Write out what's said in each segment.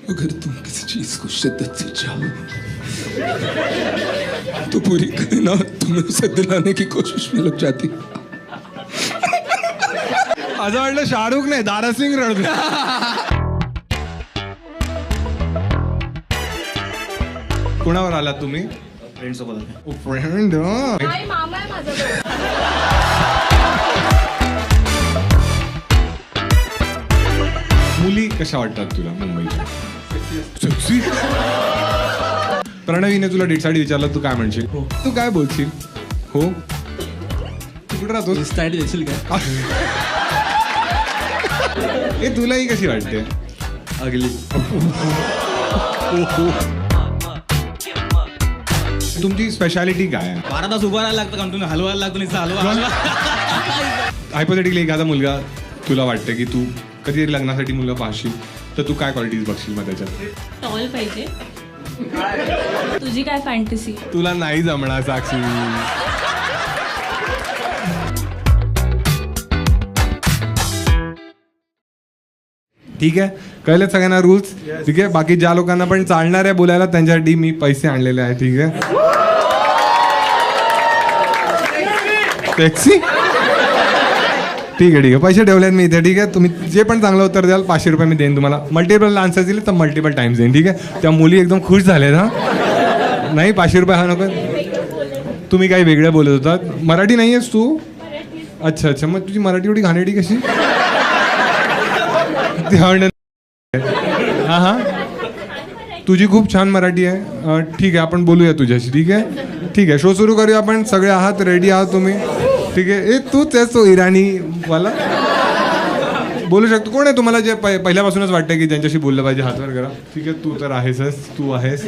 अगर तुम किसी चीज को शिद्दत से चाहो तो पूरी कायनात तुम्हें उसे दिलाने की कोशिश में लग जाती. असं वाटलं शाहरुख नाही दारासिंग रडतो. कुणावर आलात तुम्ही? फ्रेंड सोबत. फ्रेंड. नाही, मामा आहे माझा तो. मुली कशा वाटतात तुला मुंबईच्या? सेक्सी. प्रणवीने तुला डेटसाठी विचारलं, तू काय म्हणशील? तू काय बोलशील? हो. तू कुठे राहतो? स्टाईल देशील काय? ए तुलाही कशी वाटते? अगली. तुमची स्पेशालिटी काय आहे? 12 तास उभं राहायला लागतं कंटिन्यू, हलवायला लागतो नुसतं हलवा. हायपोथेटिकली एखादा मुलगा तुला वाटतं की तू कधीतरी लग्नासाठी मुलगा पाहशील, तर तू काय क्वालिटीज बघशील मग त्याच्यात? टॉल पाहिजे. तुझी काय फॅन्टसी? तुला नाही जमणार साक्षी. ठीक आहे, कळले सगळ्यांना रूल्स? ठीक आहे, बाकी ज्या लोकांना पण चालणार आहे बोलायला त्यांच्यासाठी मी पैसे आणलेले आहे. ठीक आहे. टॅक्सी. ठीक आहे, ठीक आहे, पैसे ठेवलेत मी इथे. ठीक आहे, तुम्ही जे पण चांगलं उत्तर द्याल 500 रुपये मी देईन तुम्हाला. मल्टिपल आन्सर दिले तर मल्टिपल टाइम्स देईन. ठीक आहे, त्या मुली एकदम खुश झाल्यात. हा नाही 500 रुपये हा नको. तुम्ही काही वेगळं बोलत होतात. मराठी नाही आहेस तू? अच्छा अच्छा, मग तुझी मराठी एवढी घाणेरडी कशी? हां हां, तुझी खूप छान मराठी आहे. ठीक आहे, आपण बोलूया तुझ्याशी. ठीक आहे, ठीक आहे, शो सुरू करूया आपण. सगळे आहात, रेडी आहात तुम्ही? ठीक आहे. ए तूच आहेस तो इराणीवाला? बोलू शकतो. कोण आहे तुम्हाला जे पहिल्यापासूनच वाटतं की ज्यांच्याशी बोललं पाहिजे? हात वर करा. ठीक आहे, तू तर आहेसच. तू आहेस.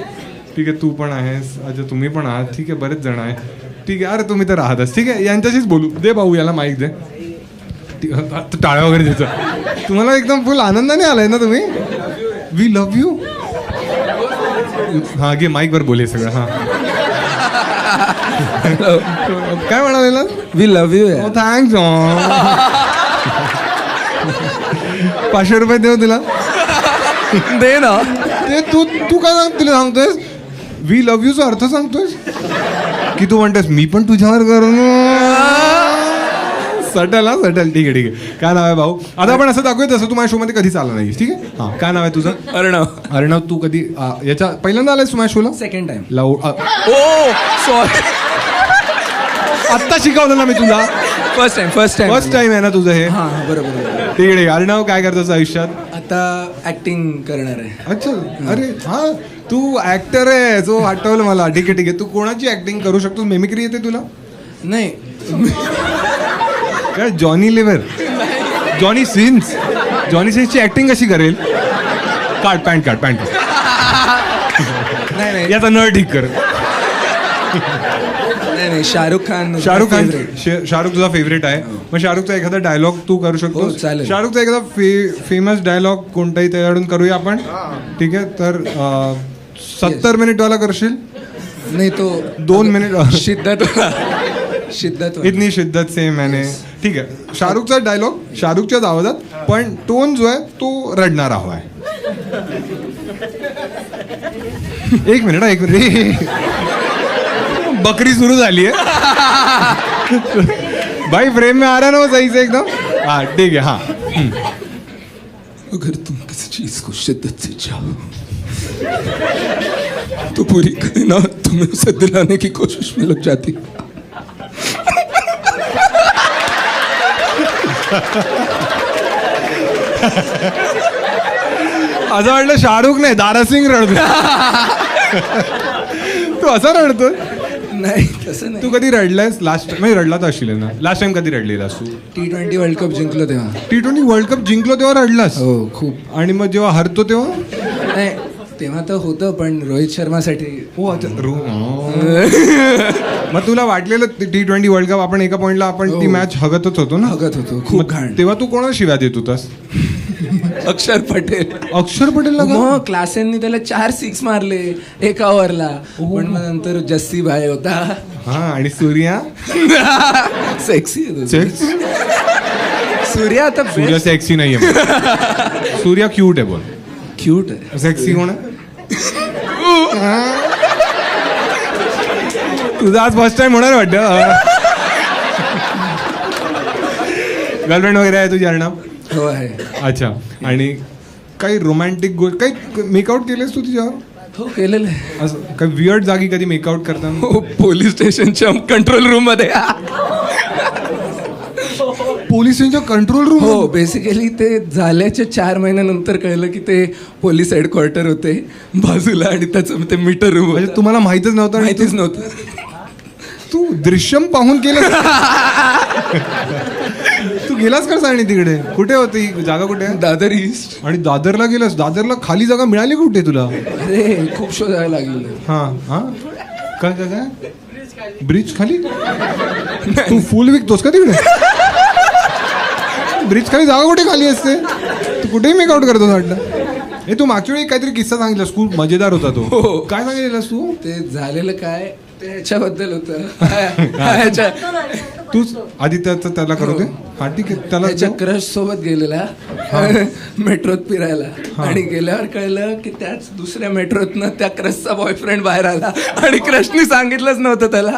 ठीक आहे, तू पण आहेस. अच्छा, तुम्ही पण आहात. ठीक आहे, बरेच जण आहे. ठीक आहे, अरे तुम्ही तर आहातच. ठीक आहे, यांच्याशीच बोलू दे. भाऊ याला माईक दे. टाळ्या वगैरे द्यायचं. तुम्हाला एकदम फुल आनंदाने आलाय ना तुम्ही? We love you. हा घे, माईक वर बोले सगळं. हा काय म्हणाले? We love you. थँक्स. 500 रुपये देऊ तुला? दे ना. ते तू तू काय तुला सांगतोयस? वी लव्ह यूचा अर्थ सांगतोयस की तू म्हणतोस मी पण तुझ्यावर करून? सटल. हा सटल. ठीक आहे, ठीक आहे. काय नाव आहे भाऊ? आता आपण असं दाखवूया तसं तू माझ्या शो मध्ये कधी चालला नाही. ठीक आहे. हा, काय नाव आहे तुझं? अर्णव. अर्णव, तू कधी याच्या पहिल्यांदा आलायस तू माझ्या शोला? Second time. लावू ओ सॉरी. आत्ता शिकवलं ना मी तुला. First time. फर्स्ट टाइम आहे ना तुझं हे? हां बरोबर. ठीक आहे. अर्णव काय करतोस आयुष्यात? आता ऍक्टिंग करणार आहे. अच्छा. अरे हा, तू ऍक्टर आहे. जो आठवलं मला. ठीक आहे, ठीक आहे. तू कोणाची ऍक्टिंग करू शकतो? मेमिक्री येते तुला? नाही. काय Johnny Lever? Johnny Sins? Johnny सिन्सची ऍक्टिंग कशी करेल? काढ पॅन्ट, काढ पॅन्ट. नाही याचा नळ ठीक कर. नाही शाहरुख खान. शाहरुख तुझा फेवरेट आहे. मग शाहरुखचा एखादा डायलॉग तू करू शकतो? हो, चालेल. शाहरुखचा एखादा फेमस डायलॉग कोणताही त्याच्याकडून करूया आपण. ठीक आहे, तर 70 मिनिटवाला करशील? नाही तो 2 मिनिट. शिद्दत. इतनी शिद्दत से मैंने. ठीक आहे, शाहरुखचा डायलॉग शाहरुखच्याच आवाजात, पण टोन जो आहे तो रडणारा हवा आहे. एक मिनिट. बकरी सुरू झाली आहे भाई. फ्रेम में आ रहा है ना वो सही से एकदम? हाँ ठीक है. हाँ, अगर तुम किसी चीज को शिद्दत से चाहो तो पूरी कायनात तुम्हें उसे दिलाने की कोशिश में लग जाती. असं वाटलं शाहरुख नाही दारासिंग रडतो. तू असा रडतोय? नाही तसं नाही. तू कधी रडलायस लास्ट? म्हणजे रडला तर असशील ना. लास्ट टाइम कधी रडलेलास तू? T20 वर्ल्ड कप जिंकलो तेव्हा. T20 वर्ल्ड कप जिंकलो तेव्हा रडलास? हो खूप. आणि मग जेव्हा हरतो तेव्हा? नाही तेव्हा तर होतं, पण रोहित शर्मासाठी. हो अच्छा. मग तुला वाटलेलं T20 वर्ल्ड कप आपण एका पॉइंटला आपण ती मॅच हगतच होतो ना? हगत होतो खूप घाण. तेव्हा तू कोणाला शिव्या देत होतास? अक्षर पटेल. अक्षर पटेल मग क्लासेननी त्याला 4 6 मारले एका ओव्हरला. पण मग नंतर जस्सी भाई होता. हा, आणि सूर्या सेक्सी. सूर्या आता सूर्या सेक्सी नाहीये. सूर्या क्यूट आहे बोल. क्यूट आहे. सेक्सी कोण आहे? तुझा आज फर्स्ट टाइम होणार वाटतं. गर्लफ्रेंड वगैरे आहे तुझी अर्णव? हो आहे. अच्छा. आणि काही रोमॅन्टिक गोष्ट काही मेकआउट केलेस तू तिच्यावर? हो केलेलं आहे. असं काही वियर्ड जागी कधी मेकआउट करताना? हो पोलीस स्टेशनच्या कंट्रोल रूम मध्ये. पोलीस स्टेशनच्या कंट्रोल रूम? हो बेसिकली ते झाल्याच्या 4 महिन्यानंतर कळलं की ते पोलीस हेडक्वार्टर होते बाजूला आणि त्याचं ते मीटर रूम म्हणजे तुम्हाला माहितच नव्हतं? आणि माहितीच नव्हतं. तू दृश्यम पाहून केलं? तू गेलास का आणि तिकडे? कुठे होती जागा? कुठे? दादर ईस्ट. आणि दादरला गेलास? दादरला खाली जागा मिळाली कुठे तुला? अरे खूप शोधायला लागलेलं. हा काय काय काय ब्रिज खाली? तू फुल विकतोस का तिकडे? ब्रिज खाली जागा कुठे खाली असते? तू कुठेही मेकआउट करतोस वाटलं. हे तू मागच्या वेळी काहीतरी किस्सा सांगितलास, खूप मजेदार होता तो. हो. काय सांगितलेलास तू? ते झालेलं काय ते ह्याच्याबद्दल होतं. तूच आदित्याचं त्याला करवते? हा ठीक आहे. त्याला त्याच्या क्रश सोबत गेलेला मेट्रोत फिरायला आणि गेल्यावर कळलं की त्याच दुसऱ्या मेट्रोतनं त्या क्रशचा बॉयफ्रेंड बाहेर आला आणि क्रशनी सांगितलंच नव्हतं त्याला.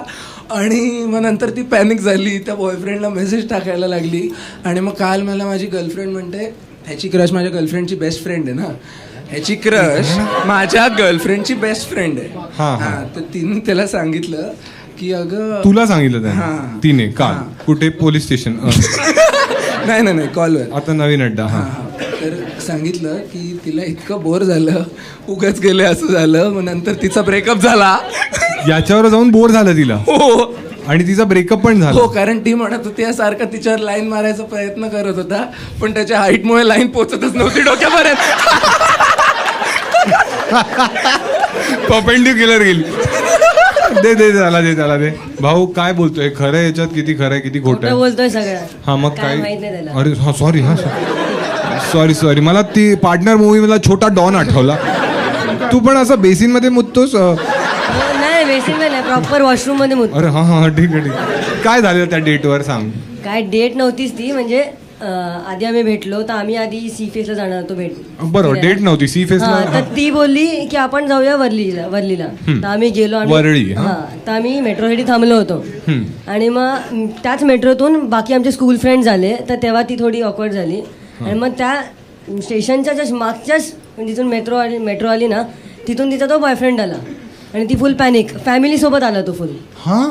आणि मग नंतर ती पॅनिक झाली, त्या बॉयफ्रेंडला मेसेज टाकायला लागली. आणि मग काल मला माझी गर्लफ्रेंड म्हणते ह्याची क्रश माझ्या गर्लफ्रेंडची बेस्ट फ्रेंड आहे ना, ह्याची क्रश माझ्या गर्लफ्रेंडची बेस्ट फ्रेंड आहे. हा तर तिने त्याला सांगितलं की अगं. तुला सांगितलं हां. त्याने? तिने काल कुठे? Police station? नाही कॉलवर. आता नवीन अड्डा. हा. तर सांगितलं की तिला इतकं बोर झालं, उगाच गेले असं झालं. मग नंतर तिचा ब्रेकअप झाला. याच्यावर जाऊन बोर झालं तिला? हो. आणि तिचा ब्रेकअप पण झाला? हो कारण ती म्हणत होती सारखा तिच्यावर लाईन मारायचा प्रयत्न करत होता पण त्याच्या हाईटमुळे लाईन पोचतच नव्हती डोक्यापर्यंत. परपेंडिक्युलर गेली. दे त्याला दे. भाऊ काय बोलतोय? खरं आहे याच्यात? किती खरं आहे किती खोटं आहे? बोलतोय सगळं. हा मग काय माहित नाही त्याला. अरे हा सॉरी मला ती पार्टनर मूवी मला छोटा डॉन आठवला. तू पण असं बेसिन मध्ये मुततोस? नाही बेसिन नाही, प्रॉपर वॉशरूम मध्ये मुत. अरे हा ठीक आहे. काय झालं त्या डेटवर सांग. काय डेट नव्हतीच ती, म्हणजे आधी आम्ही भेटलो तर आम्ही आधी सी फेसला जाणार होतो भेट. बरोबर डेट नव्हती सी फेसला. तर ती बोलली की आपण जाऊया वरलीला. तर आम्ही गेलो वरळी. तर आम्ही मेट्रोसाठी थांबलो होतो. आणि मग त्याच मेट्रोतून बाकी आमचे स्कूल फ्रेंड झाले, तर तेव्हा ती थोडी ऑकवर्ड झाली. आणि मग त्या स्टेशनच्या जस्ट मागच्याच जिथून मेट्रो आली ना तिथून तिचा तो बॉयफ्रेंड आला आणि ती फुल पॅनिक. फॅमिली सोबत आला तो फुल. हा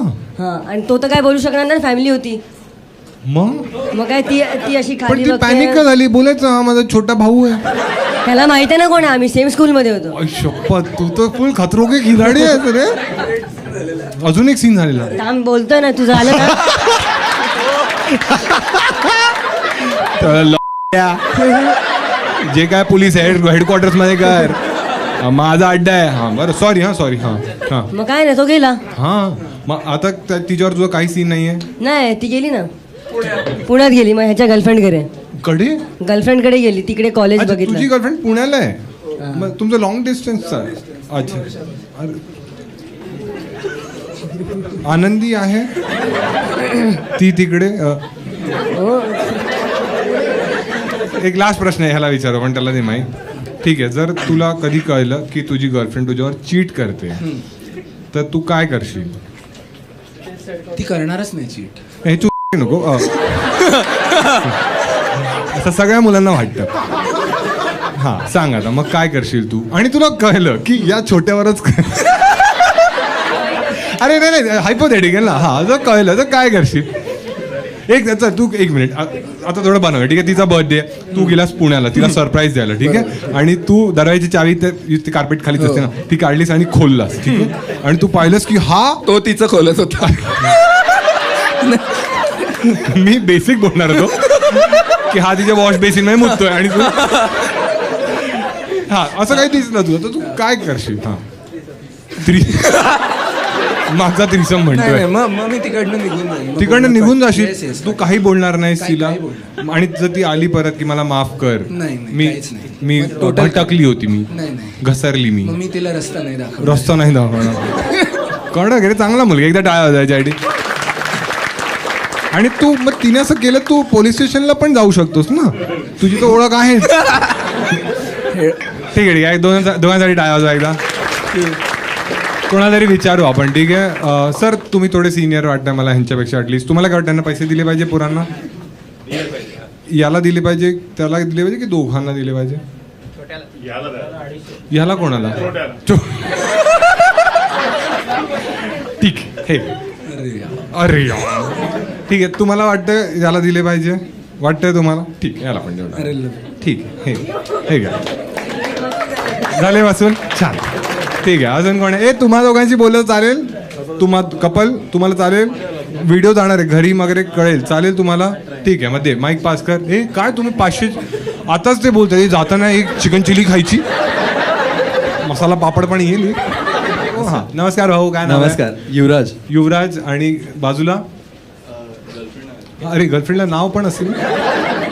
आणि तो तर काय बोलू शकणार नाही, फॅमिली होती. मग काय ती अशी पण खाली ती पॅनिक का झाली? बोलायचं हा माझा छोटा भाऊ आहे. त्याला माहिती आहे ना कोण आहे, आम्ही सेम स्कूल मध्ये होतो. शपथ तू तर फुल खतरो के खिलाडी आहे रे. अजून एक सीन झालेला. थांब बोलतोय ना, तुझं आलं ना. जे काय पोलीस हेडक्वार्टर्स मध्ये कर, माझा अड्डा आहे. हा बरं सॉरी. हा मग काय नाही, तो गेला. हा मग आता तिच्यावर तुझा काही सीन नाहीये? नाही ती गेली ना, पुण्यात गेली. मग ह्याच्या गर्लफ्रेंड कडे गेली, तिकडे कॉलेज अच्छा, बघितलं. तुझी गर्लफ्रेंड पुण्याला आहे? मग तुमचं लॉंग डिस्टन्सचा आहे? अच्छा. आनंदी आहे ती तिकडे? एक लास्ट प्रश्न आहे, ह्याला विचारू पण त्याला नाही माहीत. ठीक आहे, जर तुला कधी कळलं की तुझी गर्लफ्रेंड तुझ्यावर चीट करते तर तू काय करशील? ती करणारच नाही चीट. हे तू नको असं सगळ्या मुलांना वाटतं. हा सांग आता मग काय करशील तू? आणि तुला कळलं की या छोट्यावरच अरे नाही हायपोथेटिकल ना. हा जर कळलं तर काय करशील? तू एक मिनिट आता थोडं बनव. ठीक आहे, तिचा बर्थडे, तू गेलास पुण्याला तिला सरप्राईज द्यायला. ठीक आहे, आणि तू दरवाजाची चावी ती कार्पेट खालीच असते ना, ती काढलीस आणि खोललास. ठीक आहे, आणि तू पाहिलंस की हा तो तिचं खोलत होता. मी बेसिक बोलणार होतो की हा तिच्या वॉश बेसिन मध्ये मुततोय आणि तू हा असं काही दिसलं तुझं, तर तू काय करशील? हा माझा त्रिसम म्हणतोय. मग मी तिकडनं निघून जाशील? तू काही बोलणार नाहीस तिला? आणि जर ती आली परत की मला माफ कर, मी भटकली होती, मी घसरली, मी तिला रस्ता नाही दाखवणार. कळलं गेले चांगला मुलगा, एकदा टाळा जायच्यासाठी. आणि तू मग तिने असं केलं, तू पोलीस स्टेशनला पण जाऊ शकतोस ना, तुझी तर ओळख आहे. ठीक आहे दोघांसाठी टाळ्या वाजवा एकदा. कोणाला तरी विचारू आपण, ठीक आहे. सर तुम्ही थोडे सिनियर वाटतं मला ह्यांच्यापेक्षा ॲटलिस्ट. तुम्हाला काय वाटतं, त्यांना पैसे दिले पाहिजे पोरांना? याला दिले पाहिजे, त्याला दिले पाहिजे की दोघांना दिले पाहिजे? याला कोणाला? ठीक आहे. अरे यार. ठीक आहे, तुम्हाला वाटतं याला दिले पाहिजे? वाटतंय तुम्हाला? ठीक आहे, याला पण देऊ. ठीक आहे, हे घ्या. झाले वाचून? छान. ठीक आहे, अजून कोण आहे? ए तुम्हा दोघांशी बोललं चालेल? कपल तुम्हाला चालेल? व्हिडिओ जाणार आहे घरी वगैरे, कळेल? चालेल तुम्हाला? ठीक आहे, मग दे माईक पास कर. हे काय तुम्ही 500 आताच ते बोलतात, जाताना एक चिकन चिली खायची, मसाला पापड पण येईल. हां, नमस्कार भाऊ, काय नाव? नमस्कार, युवराज. युवराज. आणि बाजूला? अरे गर्लफ्रेंडला नाव पण असेल,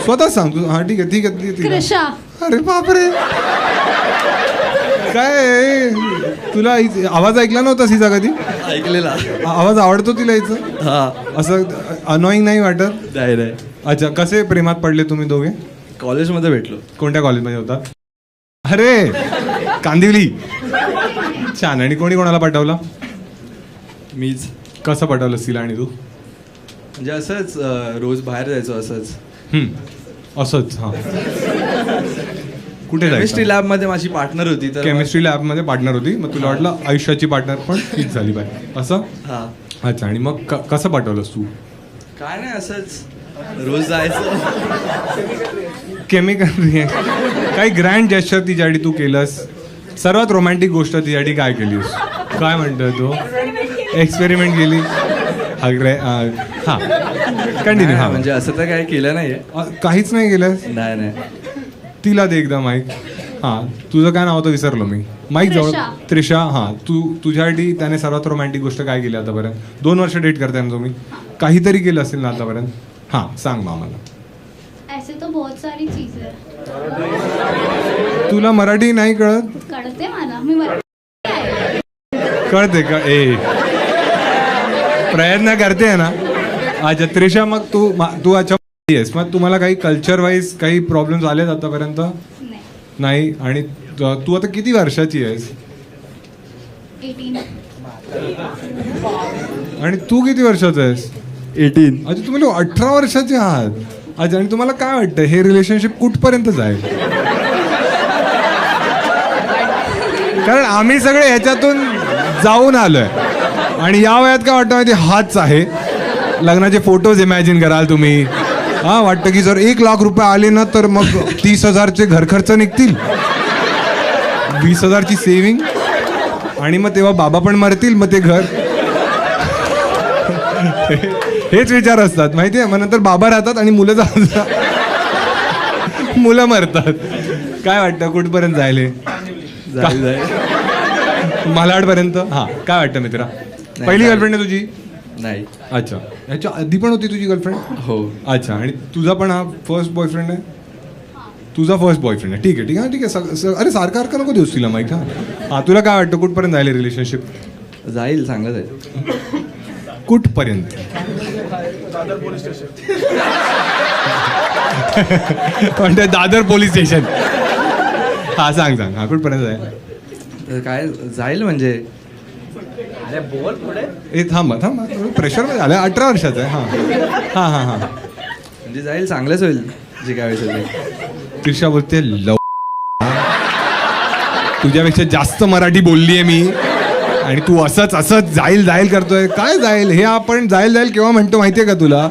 स्वतः सांग तू. हां ठीक आहे ठीक आहे ठीक आहे. अरे बापरे, काय तुला आवाज ऐकला नव्हता हिचा कधी? ऐकलेला. आवाज आवडतो तिला हिचा? हा. असं अनोईंग नाही वाटत? नाही. अच्छा, कसे प्रेमात पडले तुम्ही दोघे? कॉलेजमध्ये भेटलो. कोणत्या कॉलेजमध्ये होता? अरे कांदिवली. छान. आणि कोणी कोणाला पाठवलं? मीच. कसं पाठवलंस तिला? आणि तू? म्हणजे असंच रोज बाहेर जायचो असंच. असंच. हां, कुठे केमिस्ट्री जायचं? लॅबमध्ये माझी पार्टनर होती, तर केमिस्ट्री लॅबमध्ये पार्टनर होती, मग तुला वाटलं आयुष्याची पार्टनर पण तीच झाली पाहिजे असं? हा. अच्छा, आणि मग कसं पाठवलंस तू? काय नाही, असंच रोज जायचं. केमिकल काही ग्रँड जेस्चर तिच्यासाठी तू केलंस? सर्वात रोमॅन्टिक गोष्ट तिच्यासाठी काय केलीस? काय म्हणतोय तू? एक्सपेरिमेंट केली? हां, कंटिन्यू. हां, म्हणजे असं तर काही केलं नाहीये. काहीच नाही केलंस? नाही. तिला दे एकदा माईक. हां, तुझं काय नाव होतं विसरलो मी. माईक जवळ. त्रिशा. हां, तुझ्यासाठी त्याने सर्वात रोमॅन्टिक गोष्ट काय केली आतापर्यंत? 2 वर्ष डेट करताय ना तुम्ही, काहीतरी केलं असेल ना आतापर्यंत? हां, सांग मग आम्हाला. ऐसे तो बहुत सारी चीजें हैं. तुला मराठी नाही कळत? कळते मला, मी मराठी आहे. कळते का? प्रयत्न करते ना. अच्छा त्रिशा, मग तू अच्छा येस, मग तुम्हाला काही कल्चर वाईज काही प्रॉब्लेम्स आलेत आतापर्यंत? नाही. आणि तू आता किती वर्षाची आहेस? 18. आणि तू किती वर्षाचा आहेस? 18. अच्छा, तुम्ही 18 वर्षाचे आहात. अच्छा, आणि तुम्हाला काय वाटतं हे रिलेशनशिप कुठपर्यंत जाईल? कारण आम्ही सगळे ह्याच्यातून जाऊन आलोय, आणि या वयात काय वाटतं माहिती, हाच आहे. लग्नाचे फोटोज इमॅजिन कराल तुम्ही. हा, वाटतं की जर 1 लाख रुपये आले ना तर मग 30,000चे घर खर्च निघतील, 20,000ची सेविंग, आणि मग तेव्हा बाबा पण मरतील, मग ते घर. हेच विचार असतात माहितीये. मग नंतर बाबा राहतात आणि मुलं मुलं मरतात. काय वाटतं कुठपर्यंत जायले? मालाडपर्यंत. हा, काय वाटतं मित्रा? पहिली गर्लफ्रेंड आहे तुझी? नाही. अच्छा, ह्याच्या आधी पण होती तुझी गर्लफ्रेंड? हो. अच्छा, आणि तुझा पण हा फर्स्ट बॉयफ्रेंड आहे? तुझा फर्स्ट बॉयफ्रेंड आहे. ठीक आहे ठीक आहे ठीक आहे. अरे सारखं नको देऊस तिला माहिती. हां, तुला काय वाटतं कुठपर्यंत जायले रिलेशनशिप? जाईल, चांगलं जाईल. कुठपर्यंत? म्हणते दादर पोलीस स्टेशन. हा, सांग. हा, कुठपर्यंत जाईल? तर काय जाईल म्हणजे ए थांबा प्रेशरमध्ये आलं. 18 वर्षाचं आहे. हां. म्हणजे जाईल, चांगलंच होईल जे काय होईल. त्रिशा बोलते तुझ्यापेक्षा जास्त मराठी बोलली आहे मी, आणि तू असंच जाईल करतोय. काय जाईल? हे आपण जाईल केव्हा म्हणतो माहितीये का तुला?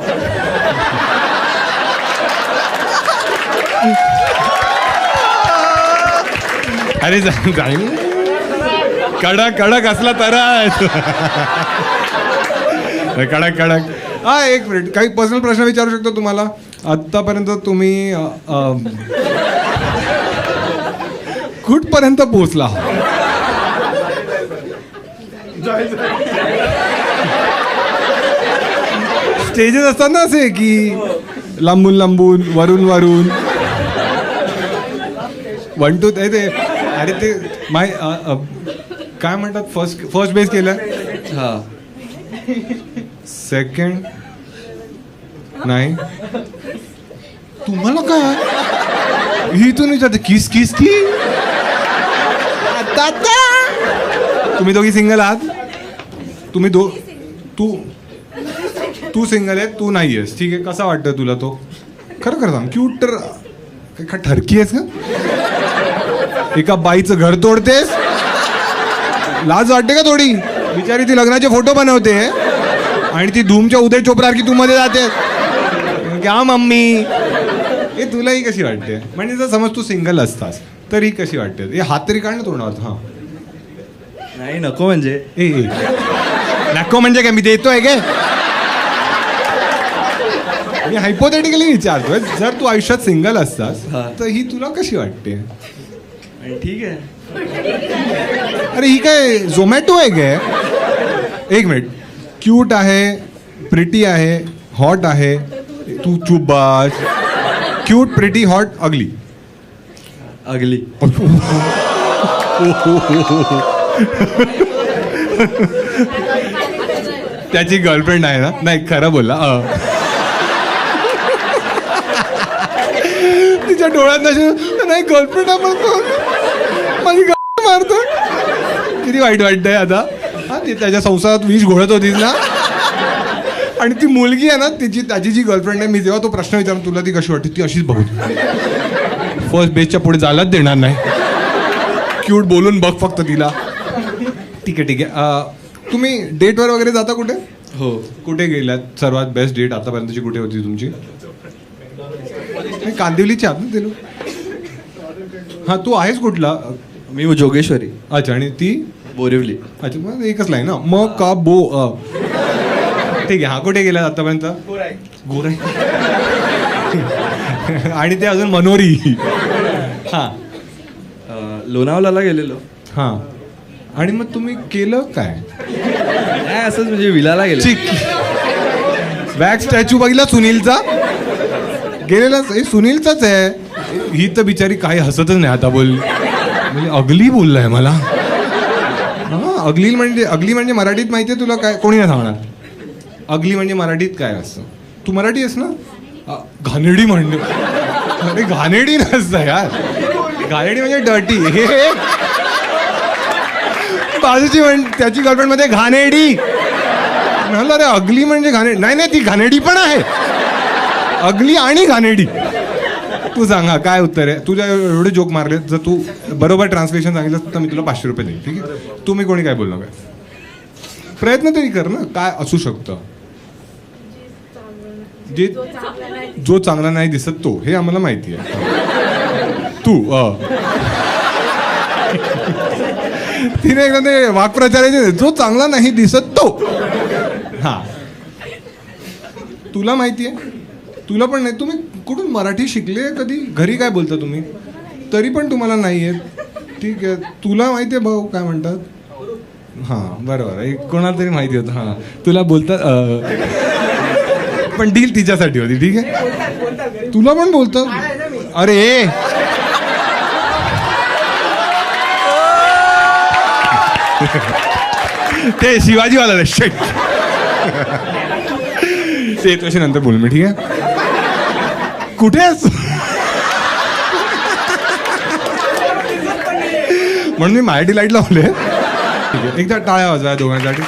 अरे जाईल कडक असला तरच. कडक. हा, एक मिनिट, काही पर्सनल प्रश्न विचारू शकतो तुम्हाला? आतापर्यंत तुम्ही कुठपर्यंत पोहोचला? स्टेजेस असतात ना असे की लांबून वरून 1 2 ते. अरे ते काय म्हणतात, फर्स्ट बेस केलं? हा. सेकंड नाही. तुम्हाला काय ही तू विचारते किस तुम्ही दोघी सिंगल आहात? तुम्ही तू सिंगल आहे, तू नाही आहेस, ठीक आहे. कसा वाटतं तुला तो? खरं खरं सांग. क्यूट तर का ठरकी आहेस का? एका बाईचं घर तोडतेस? लाज वाटते का थोडी? बिचारी ती लग्नाचे फोटो बनवते आणि ती धूमच्या उदय चोपडासारखी तू मध्ये जाते. क्या मम्मी? हे तुला ही कशी वाटते? म्हणजे जर समज तू सिंगल असतास तर ही कशी वाटते? हे हात तरी काढ ना तोंडावर. हा नाही नको म्हणजे. ए नको म्हणजे काय? मी देतोय काय? मी हायपोथेटिकली विचारतोय, जर तू आयुष्यात सिंगल असतास हा. तर ही तुला कशी वाटते? आणि ठीक आहे. अरे ही काय झोमॅटो आहे काय? एक मिनिट. क्यूट आहे, प्रिटी आहे, हॉट आहे. तू चुप बस. क्यूट, प्रिटी, हॉट, अगली. अगली. त्याची गर्लफ्रेंड आहे ना? नाही खरं बोलला. तिच्या डोळ्यात नाही गर्लफ्रेंड आहे म्हणतो. माझी मारतो. किती वाईट वाटतंय आता. हा ती त्याच्या संसारात विष घोळत होतीस ना. आणि ती मुलगी आहे ना, त्याची जी गर्लफ्रेंड आहे, मी जेव्हा तो प्रश्न विचारतो तुला ती कशी वाटते, ती अशीच बघू. फर्स्ट बेसच्या पुढे जायलाच देणार नाही. क्यूट बोलून बघ फक्त तिला. ठीक आहे ठीक आहे. तुम्ही डेटवर वगैरे जाता कुठे? हो. कुठे गेल्यात? सर्वात बेस्ट डेट आतापर्यंतची कुठे होती तुमची? कांदिवलीची आहात ना ते लोक? हा तू आहेस कुठला? मी जोगेश्वरी. अच्छा. आणि ती? बोरिवली. अच्छा. मग एकच लाईन ना. मग का बो ठीक आहे. हा कुठे गेला आतापर्यंत? गोराई. आणि ते अजून मनोरी. हा लोणावळ्याला गेलेलो. हा. आणि मग तुम्ही केलं काय? नाही असंच म्हणजे विलाला गेलो. चिक बॅक स्टॅच्यू बघितला सुनीलचा? गेलेला सुनीलचाच आहे. ही तर बिचारी काही हसतच नाही आता. म्हणजे अगली बोललाय मला. हा अगली म्हणजे मराठीत माहिती आहे तुला काय? कोणी नाही सांगणार. अगली म्हणजे मराठीत काय असतं? तू मराठी आहेस ना? घाणेरडी म्हणजे. अरे घाणेरडी नसतं यार. घाणेरडी म्हणजे डर्टी. हे बाजूची त्याची गर्लफ्रेंड मध्ये घाणेरडी म्हणलं. अरे अगली म्हणजे घाणेरडी नाही, ती घाणेरडी पण आहे. अगली आणि घाणेरडी. तू सांगा काय उत्तर आहे? तुझ्या एवढे जोक मारले, जर तू बरोबर ट्रान्सलेशन सांगितलं तर मी तुला 500 रुपये देईन. ठीक आहे. तुम्ही कोणी काय बोलणार काय? प्रयत्न तरी कर ना. काय असू शकतं? जो चांगला नाही दिसत तो. हे आम्हाला माहिती आहे. तू तिने एकदा ते वाक्प्रचाराचे, जो चांगला नाही दिसत तो. हा तुला माहिती आहे? तुला पण नाही. तुम्ही कुठून मराठी शिकले कधी? घरी काय बोलता तुम्ही? तरी पण तुम्हाला नाही येत. ठीक आहे. तुला माहिती आहे भाऊ काय म्हणतात? हां बरोबर आहे. कोणाला तरी माहिती होतं. हां तुला बोलतात. पण डील तिच्यासाठी होती. ठीक आहे. तुला पण बोलतात. अरे ते शिवाजीवाला शेट. ते तुझ्या नंतर बोल मी. ठीक आहे. कुठे आहेस? म्हणून मी मराठी लाईट लावले. ठीक आहे. एकदा टाळ्या वाजवा दोघांसाठी.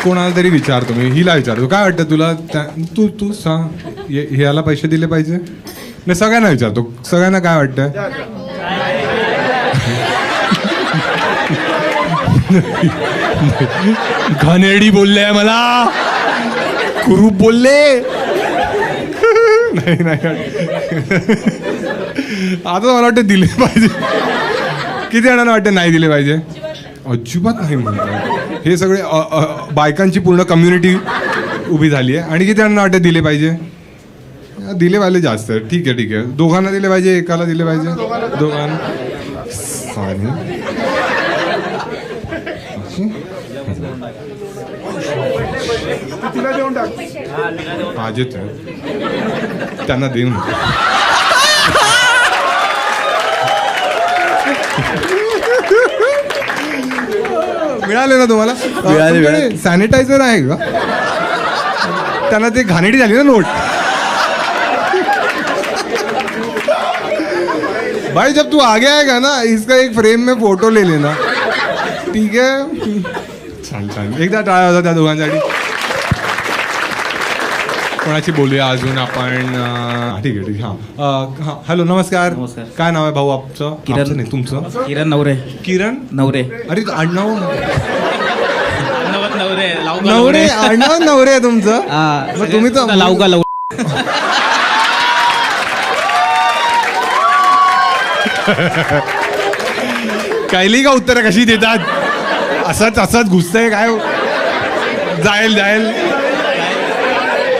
कोणाला तरी विचारतो मी. हिला विचारतो काय वाटतं तुला? तू सांग. ह्याला पैसे दिले पाहिजे? नाही सगळ्यांना विचारतो. सगळ्यांना काय वाटतं? घाणेरडी बोलले मला. कुरूप बोलले. नाही आता मला वाटतं दिले पाहिजे. किती जणांना वाटतं नाही दिले पाहिजे? अजिबात नाही म्हणतात. हे सगळे बायकांची पूर्ण कम्युनिटी उभी झाली आहे. आणि किती जणांना वाटतं दिले पाहिजे? दिले पाहिजे जास्त. ठीक आहे. दोघांना दिले पाहिजे? एकाला दिले पाहिजे? दोघांना. माझेच त्यांना देऊन मिळाले ना तुम्हाला? मिळाले. सॅनिटायझर आहे का? त्यांना ते घाणेरडी झाली ना नोट. भाई जब तू आगे आएगा ना इसका एक फ्रेम में फोटो ले लेना, ठीक आहे. छान छान, एकदा टाळ्या होता त्या दोघांसाठी. कोणाची बोलूया अजून आपण? ठीक आहे ठीक आहे. हां हॅलो नमस्कार. नमस्कार. काय नाव आहे भाऊ आपचं? किरण. आपचं नाही तुमचं. किरण नवरे. किरण नवरे. अरे आडनाव नवरे नवरे आडनाव नवरे आहे तुमचं. मग तुम्ही तर लावू का लावू. कायली का उत्तरं कशी देतात? असंच असंच घुसतंय काय? जाईल जाईल.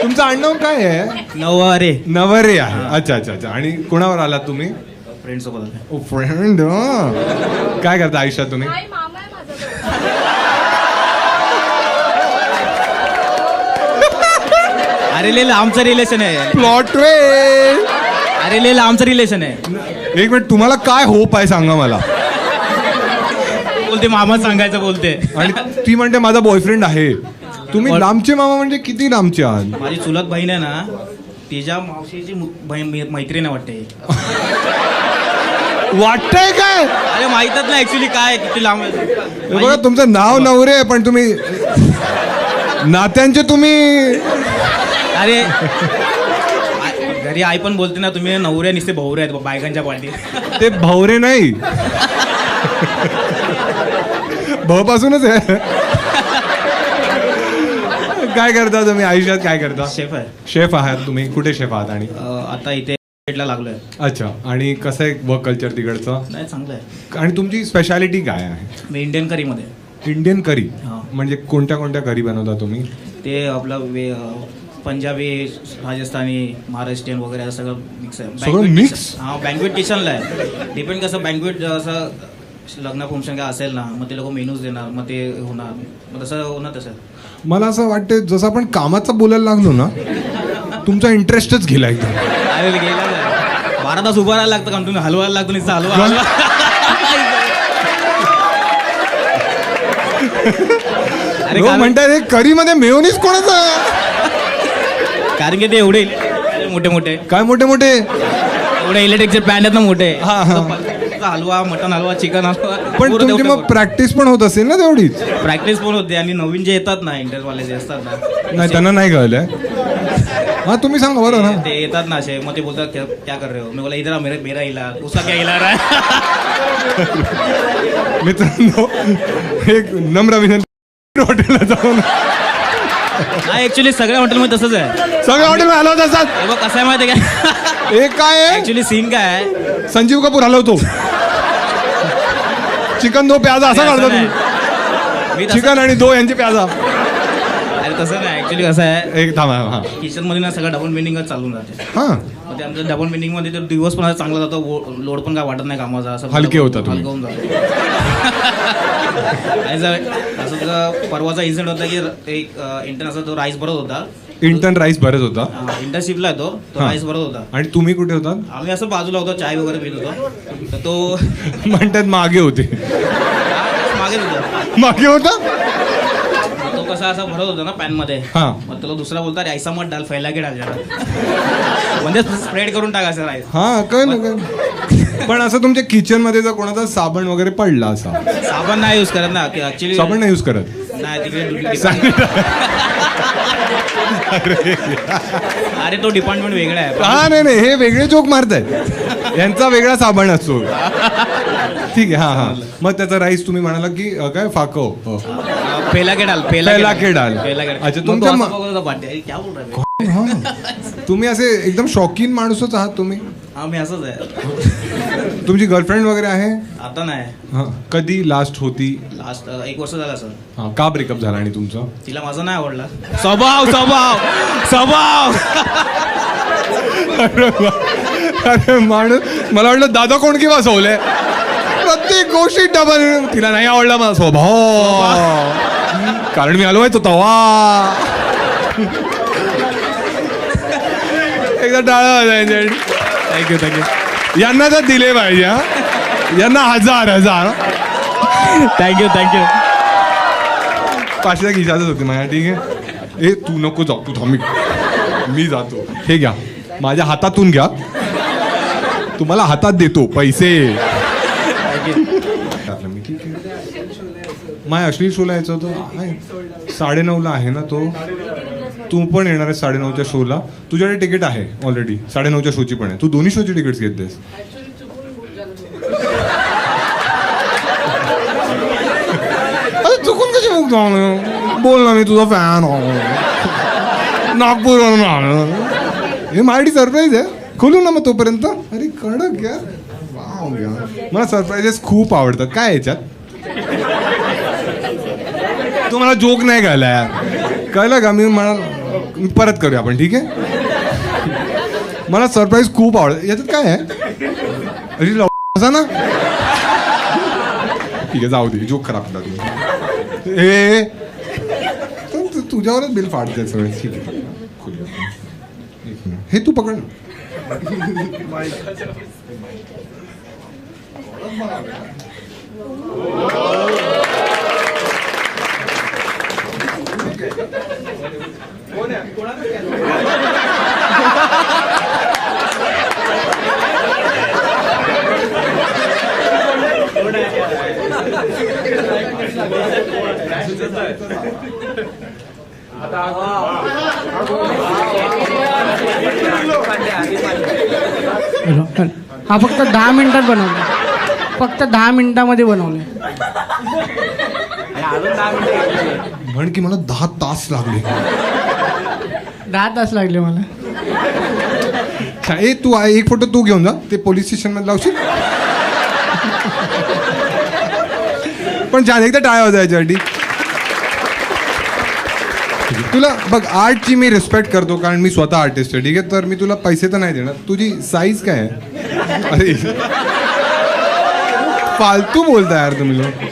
तुमचं आडनाव काय आहे? नवरे. नवरे आहे. अच्छा अच्छा अच्छा. आणि कोणावर आलात तुम्ही? फ्रेंड सोबत. ओ फ्रेंड. काय करता आयुष्यात तुम्ही? मामा आहे माझा. अरे लय लांबचं रिलेशन आहे. प्लॉट वे. अरे लय लांबचं रिलेशन आहे. एक मिनिट, तुम्हाला काय होप आहे सांगा मला. बोलते मामा सांगायचं बोलते. आणि ती म्हणते माझा बॉयफ्रेंड आहे. तुम्ही लांबचे मामा म्हणजे किती लांबचे आहात? माझी चुलत बहीण आहे ना, तिच्या मावशीची मैत्रीण आहे वाटते. वाटतंय काय? अरे माहीतच नाही ऍक्च्युली काय किती लांब आहे. हे बघा तुमचं नाव नवरे आहे पण तुम्ही नात्यांचे तुम्ही. अरे घरी आई पण बोलते ना, तुम्ही नवरे नुसते भवरे आहेत बायकांच्या पार्टीत. ते भवरे नाही, भ पासूनच आहे. काय करता तुम्ही आयुष्यात? काय करता? शेफ आहे. शेफ आहात तुम्ही? कुठे शेफ आहात? आणि आता इथे ला लागलोय. अच्छा. आणि कसं आहे वर्क कल्चर तिकडचं? नाही चांगलं आहे. आणि तुमची स्पेशालिटी काय आहे? मी इंडियन करीमध्ये. इंडियन करी हा. म्हणजे कोणत्या कोणत्या करी बनवता तुम्ही? ते आपलं पंजाबी, राजस्थानी, महाराष्ट्रीयन वगैरे असं सगळं मिक्स आहे. सगळं Banquet mix? kitchen. हा बँक्वेट किचनला आहे. डिपेंड कसं बँक्वेट असं लग्न फंक्शन काय असेल ना, मग ते लोक मेनूज देणार, मग ते होणार, मग तसं होणार तसं. मला असं वाटतं जसं आपण कामाचं बोलायला लागलो ना तुमचा इंटरेस्टच गेला एकदम. अरे गेला 12 तास उभं राहायला लागतं, कंटिन्यू हलवायला लागतो, नुसतं हलवा. अरे हो, म्हणतात हे करीमध्ये मेयोनीज कोणाचा? कारण की ते एवढे मोठे मोठे काय मोठे मोठे? एवढे इलेक्ट्रिकचे पॅन आहेत ना मोठे. हा, हा. हलवा, मटन हलवा, चिकन हलवा. पण तुमची मग प्रॅक्टिस पण होत असेल ना तेवढीच? प्रॅक्टिस पण होते. आणि नवीन जे येतात ना इंटरवाले जे असतात ना, नाही त्यांना नाही कळलंय. हा तुम्ही सांगा बरं ना. ते येतात ना असे, मग ते बोलतात क्या कर रहे हो? मी बोला इधर आ, मेरा इला उसका क्या इला रहा है. मित्रांनो एक नम्र विनंती, हॉटेलला जाऊन. हा ऍक्च्युली सगळ्या हॉटेलमध्ये तसंच आहे. सगळ्या हॉटेल हलवत असतात. हे बघ कसं आहे माहिती आहे काय? एक काय आहे, ऍक्च्युली सीन काय आहे, संजीव कपूर हलवतो. चिकन दो प्याजा असा असं काढतो नाही. तुम्ही. मी तसं- चिकन आणि दो यांची प्याजा. अरे तसं नाही. ऍक्च्युली कसं आहे, एक थांबा. हा किचन मध्ये ना सगळं डबल मिनिंगच चालून जाते. हा मग ते आमचं डबल मिनिंग मध्ये तो दिवस पण चांगला जातो, लोड पण काय वाटत नाही कामाचा. असं हलके होता तुम्ही. हलकं होऊन जातं. आणि असं जर परवाचा इन्सिडेंट होता की एक इंटर्न असा तो राईस भरत होता. इंटर्न राईस भरत होता. इंटर्नशिपला आहे तो हा. राईस भरत होता. आणि तुम्ही कुठे होतात? आम्ही असं बाजूला होतो, चाय वगैरे पित होतो. तर तो म्हणतात मागे होते. मागे होता. मागे होता. मग तो कसा असा भरत होता ना पॅन मध्ये. हा. मग तुला दुसरा बोलता रे ऐसा मत डाल, फैला के डाल जरा. म्हणजे स्प्रेड करून टाकायचं राईस. हा काय ना काय. पण असं तुमच्या किचन मध्ये जर कोणाचा साबण वगैरे पडला असा? साबण नाही यूज करत ना ऍक्च्युली. साबण नाही यूज करत? नाही तिकडे अरे तो डिपार्टमेंट वेगळा आहे. हा नाही नाही हे वेगळे जोक मारतायत. यांचा वेगळा साबण असतो. ठीक आहे. हा हा. मग त्याचा राईस तुम्ही म्हणाला की काय फाकव? पेला के डाल. पेला के डाल. अच्छा, तुमच्या क्या बोल रहा है? हा. तुम्ही असे एकदम शौकीन माणूसच आहात तुम्ही. हा मी असंच आहे. तुमची गर्लफ्रेंड वगैरे आहे? आता नाही. हा. कधी लास्ट होती? लास्ट 1 वर्ष झाला सर. हा. का ब्रेकअप झाला आणि तुमचा? तिला माझा नाही आवडला. स्वभाव स्वभाव स्वभाव. अरे माणूस, मला वाटलं दादा कोण किंवा सोवले प्रत्येक गोष्टी डबल. तिला नाही आवडला माझा स्वभाव, कारण मी आलो आहे तो तवा. एकदा टाळा. Thank you thank you. यांना तर दिले पाहिजे. हा यांना 1000 थँक्यू थँक्यू. 500 खिशातच होते माझ्या. ठीक आहे. ए तू नको जाऊ, तू थांब, मी जातो. हे घ्या, माझ्या हातातून घ्या. तुम्हाला हातात देतो पैसे. मी ठीक आहे. माय अश्लील शोला यायचं होतं. 9:30ला आहे ना तो. तू पण येणार आहे 9:30च्या शोला. तुझ्याकडे तिकीट आहे ऑलरेडी. 9:30च्या शोची पण आहे. तू दोन्ही शोची तिकीट्स घेतेस. अरे चुकून कशी बोल ना, मी तुझा फॅन नागपूरवरून आलो. हे माझी सरप्राईज आहे. खोलू ना मग तोपर्यंत. अरे कडक यार. वाव यार. मला सरप्राईजेस खूप आवडतात. काय याच्यात तू मला जोक नाही कळला यार. कळलं का? मी परत करूया आपण, ठीक आहे? मला सरप्राईज खूप आवडतं. याच्यात काय आहे? अरे असा ना. ठीक आहे, जाऊ दे. जोक खराब केला तुम्ही. ए तुझ्यावरच बिल फाडते सगळे. ठीक आहे, खोलूया. एक मिनिट. हे तू पकड ना. हा फक्त 10 मिनिटात बनवला. फक्त 10 मिनिटामध्ये बनवले. म्हण की मला 10 तास लागले. 10 तास लागले मला. ए तू एक फोटो तू घेऊन जा. ते पोलीस स्टेशन मध्ये लावशील. पण छान. एकदा टाळ्या होत्या याच्यासाठी. तुला बघ, आर्टची मी रिस्पेक्ट करतो कारण मी स्वतः आर्टिस्ट आहे, ठीक आहे? तर मी तुला पैसे तर नाही देणार. तुझी साईज काय आहे? अरे फालतू बोलता यार तुम्ही लोक.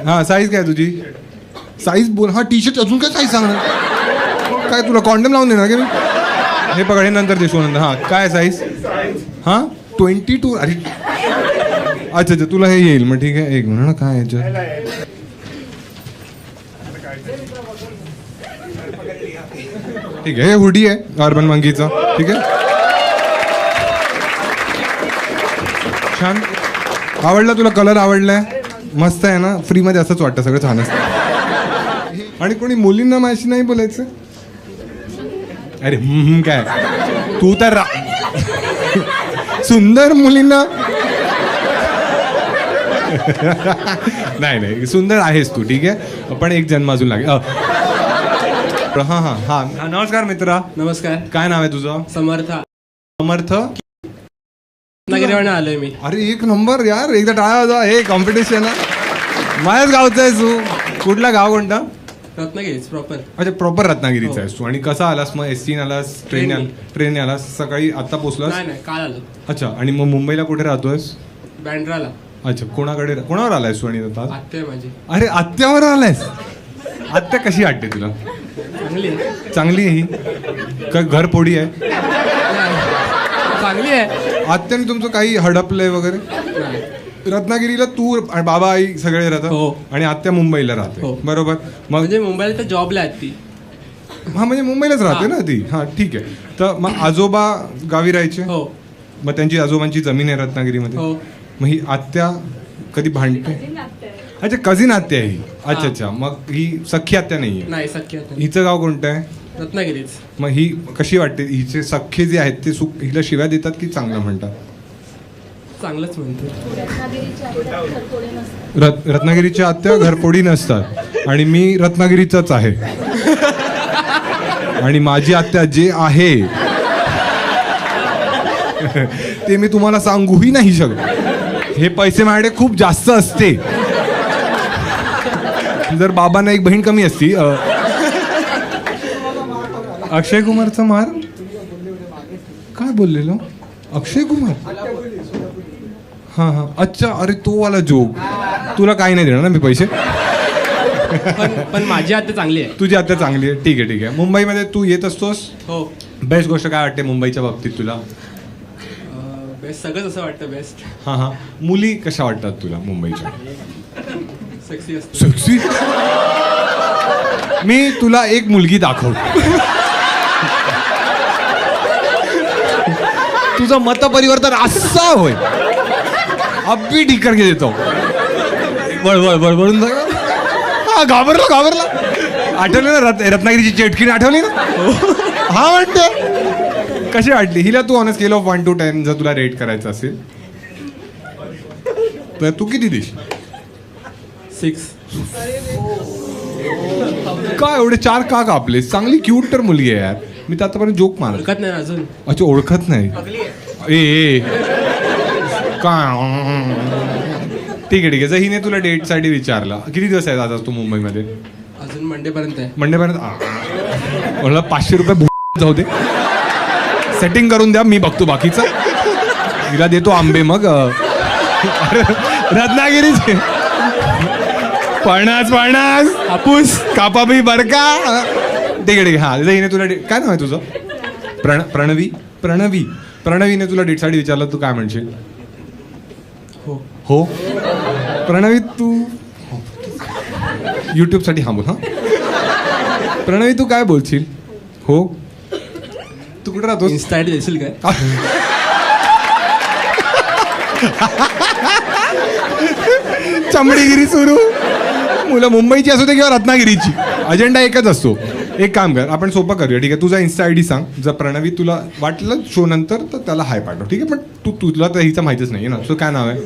हां, साईज काय आहे तुझी? साईज बोल. हां, टी शर्ट अजून काय साईज सांगणार? काय तुला कॉन्डम लावून देणार का मी? हे पकड, हे नंतर देशो नंतर. हां, काय साईज? हां, 22. अरे अच्छा अच्छा, तुला हे येईल मग, ठीक आहे? एक मिनिट ना. काय याच्यात? ठीक आहे, हे हुडी आहे अर्बन मंकीचा, ठीक आहे? छान. आवडला तुला? कलर आवडलाय? मस्त आहे ना? फ्रीमध्ये असंच वाटतं, सगळं छान असतं. आणि कोणी मुलींना माझी नाही बोलायचं? अरे काय तू तर सुंदर मुलींना नाही नाही, सुंदर आहेस तू, ठीक आहे? पण एक जन्म अजून लागेल. हां हां हां. नमस्कार मित्रा. नमस्कार. काय नाव आहे तुझं? समर्थ. समर्थ नगरीवरून आलोय मी. अरे एक नंबर यार. एकदा टाळा होता. हे कॉम्पिटिशन आहे. माझ्याच गावचं आहेस तू. कुठला गाव कोणता? रत्नागिरीच प्रॉपर. अच्छा, प्रॉपर रत्नागिरीचा आहेस तू. आणि कसा आलास मग? एसटी आलास? ट्रेन आलास? सकाळी आता पोचलास? नाही काल आलो. अच्छा. आणि मग मुंबईला कुठे राहतोयस? बँड्राला. अच्छा. कोणावर आलायस तू? आणि आता आत्या आहे माझी. अरे आत्यावर आलायस? आत्या कशी वाटते तुला? चांगली आहे. चांगली आहे ही? का घरफोडी आहे? चांगली आहे. आत्याने तुमचं काही हडपलंय वगैरे? नाही. रत्नागिरीला तू आणि बाबा आई सगळे राहतात. हो. आणि आत्या मुंबईला राहते. हो. बरोबर. मग म्हणजे मुंबईला तर जॉबला आहेत ती. हा, म्हणजे मुंबईलाच राहते ना ती. हा, ठीक आहे. तर मग आजोबा गावी राहायचे? हो. मग त्यांची आजोबांची जमीन आहे रत्नागिरीमध्ये? हो. मग ही आत्या कधी भांडते? अच्छा, कझिन आत्या आहे ही. अच्छा अच्छा. मग ही सख्खी आत्या नाहीये? नाही, सख्खी आत्या. हिचं गाव कोणतं आहे? रत्नागिरीच. मग ही कशी वाटते? हिचे सख्खे जे आहेत ते हिला शिव्या देतात की चांगलं म्हणतात? चांगलंच म्हणतो. रत्नागिरीच्या आत्या घरफोडी नसतात. आणि मी रत्नागिरीचाच आहे. आणि माझी आत्या जे आहे ते मी तुम्हाला सांगूही नाही शकत. हे पैसे माझ्याकडे खूप जास्त असते. जर बाबांना एक बहीण कमी असती. अक्षय कुमारचा मार? काय बोललेलो? अक्षय कुमार? हां हां. अच्छा. अरे तो वाला जोक. तुला काही नाही देणार ना मी पैसे? पण माझी आत्या चांगली आहे. तुझी आत्या चांगली आहे, ठीक आहे ठीक आहे. मुंबईमध्ये तू येत असतोस? हो. बेस्ट गोष्ट काय वाटते मुंबईच्या बाबतीत तुला? बेस्ट सगळंच असं वाटतं बेस्ट. हां हां. मुली कशा वाटतात तुला मुंबईच्या? सेक्सी असते. सेक्सी? मी तुला एक मुलगी दाखवतो. तुझं मतपरिवर्तन असा होय अब्बी ठिकर घे देतो बळबळ बळबळून जा. हा घाबरला आठवलं ना रत्नागिरीची चेटकीन आठवली ना हा म्हणते कशी वाटली हिला तू ऑन स्केल ऑफ 1 to 10 जर तुला रेट करायचं असेल तर तू किती देशील 6. काय एवढे 4 का कापले चांगली क्यूट तर मुलगी आहे यार मी तर आतापर्यंत जोक मारत ओळखत नाही अजून. अच्छा ओळखत नाही ए काय ठीक आहे जर हिने तुला डेटसाठी विचारलं किती दिवस आहेत आता तू मुंबईमध्ये अजून मंडेपर्यंत आहे. मंडेपर्यंत मला 500 रुपये जाऊ दे सेटिंग करून द्या मी बघतो बाकीचं हिला देतो आंबे मग रत्नागिरीचे पळणास हापूस कापाबी बर का ठीक आहे हा हिने तुला काय नाव आहे तुझं प्रणवीने तुला डेटसाठी विचारलं तू काय म्हणशील हो प्रणवी तू युट्यूबसाठी हा बोल हा प्रणवी तू काय बोलशील हो तू कुठे राहतो इन्स्टा आयडी देशील काय? चमडीगिरी सुरू मुलं मुंबईची असू दे किंवा रत्नागिरीची अजेंडा एकच असतो एक काम कर आपण सोपं करूया ठीक आहे तुझा इन्स्टा आयडी सांग जर प्रणवी तुला वाटलं शो नंतर तर त्याला हाय पाठव ठीक आहे पण तुला तर हिचं माहितीच नाही ना सो काय नाव आहे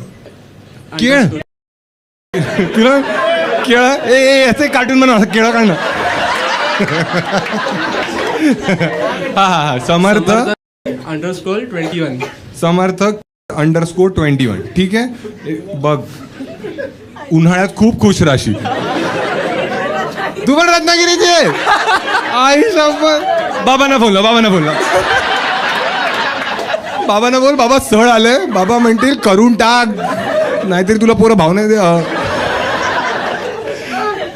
केळ तुला केळ ए असे कार्टून म्हणा केळं काढणं हा समर्थ _21 समर्थ_21 ठीक आहे बघ उन्हाळ्यात खूप खुश राशी तू पण रत्नागिरीचे आई शपथ बाबांना बोल बाबा स्थळ आलंय बाबा म्हणतील करून टाक नाहीतरी तुला पोरं भाव नाही दे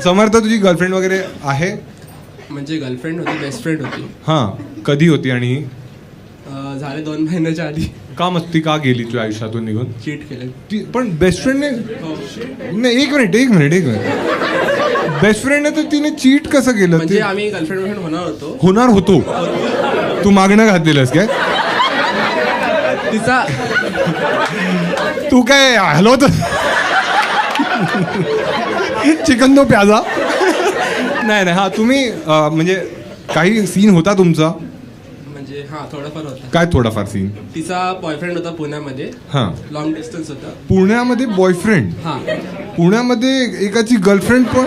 समर्थ तुझी गर्लफ्रेंड वगैरे आहे म्हणजे गर्लफ्रेंड होती बेस्ट फ्रेंड होती. हां कधी होती आणि झाले 2 महिन्याच्या आधी. का मस्ती का गेली तुझ्या आयुष्यातून निघून चीट केलं. ती पण बेस्ट फ्रेंडने नाही एक मिनिट बेस्ट फ्रेंडने तर तिने चीट कसं केलं म्हणजे ते आम्ही गर्लफ्रेंड होणार होतो तू मागणं घातलेलंस काय तिचा तू काय हलवत चिकन दो प्याजा नाही हा तुम्ही म्हणजे काही सीन होता तुमचा म्हणजे हा थोडाफार होता. काय थोडाफार सीन तिचा बॉयफ्रेंड होता पुण्यामध्ये. हां लॉंग डिस्टन्स होता पुण्यामध्ये बॉयफ्रेंड हा. पुण्यामध्ये एकाची गर्लफ्रेंड पण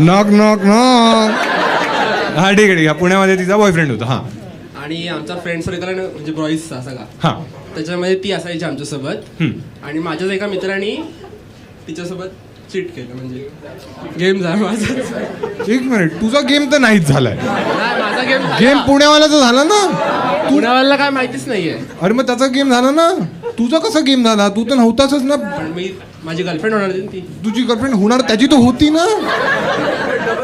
नॉक हा ठीक आहे पुण्यामध्ये तिचा बॉयफ्रेंड होता हा आणि आमचा फ्रेंड सर्कल म्हणजे बॉईजचा सगळा हा त्याच्यामध्ये ती असायची आमच्यासोबत आणि माझ्याच एका मित्राने तिच्यासोबत चीट केलं म्हणजे गेम झाला माझा. एक मिनिट तुझा गेम तर नाहीच झालाय माझा गेम पुण्यावाल्याचा झाला ना पुण्यावाल्याला काय माहितीच नाहीये. अरे मग त्याचा गेम झाला ना तुझा कसा गेम झाला तू तर नव्हताच ना पण माझी गर्लफ्रेंड होणार होती ती. तुझी गर्लफ्रेंड होणार त्याची तर होती ना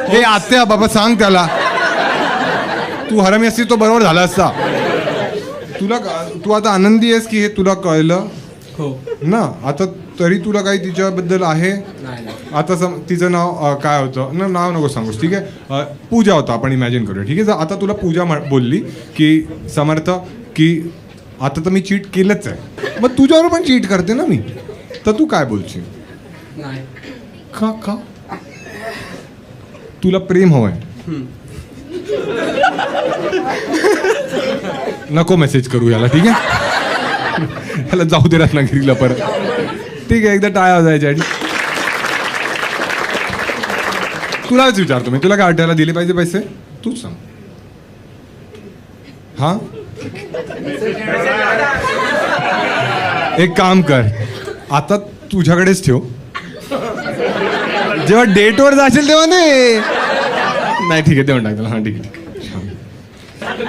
हे आत्या बाबा सांग त्याला तू हरामी असती तो बरोबर झाला असता तू आता आनंदी आहेस की हे तुला कळलं हो ना आता तरी तुला काही तिच्याबद्दल आहे आता तिचं नाव काय होतं ना नाव नको सांगूस ठीक आहे पूजा होतं आपण इमॅजिन करूया ठीक आहे आता तुला पूजा बोलली की समर्थ की आता तर मी चीट केलंच आहे मग तुझ्यावर पण चीट करते ना मी तर तू काय बोलशील नाही का तुला प्रेम हवंय नको मेसेज करू याला ठीक आहे याला जाऊ दे रत्नागिरीला परत ठीक आहे एकदा टाळ्या वाजायच्या तुलाच विचारतो मी तुला काय आठवायला दिले पाहिजे पैसे तूच सांग हा एक काम कर आता तुझ्याकडेच ठेव जेव्हा डेटवर जाशील तेव्हा नाही ठीक आहे देऊन टाक हा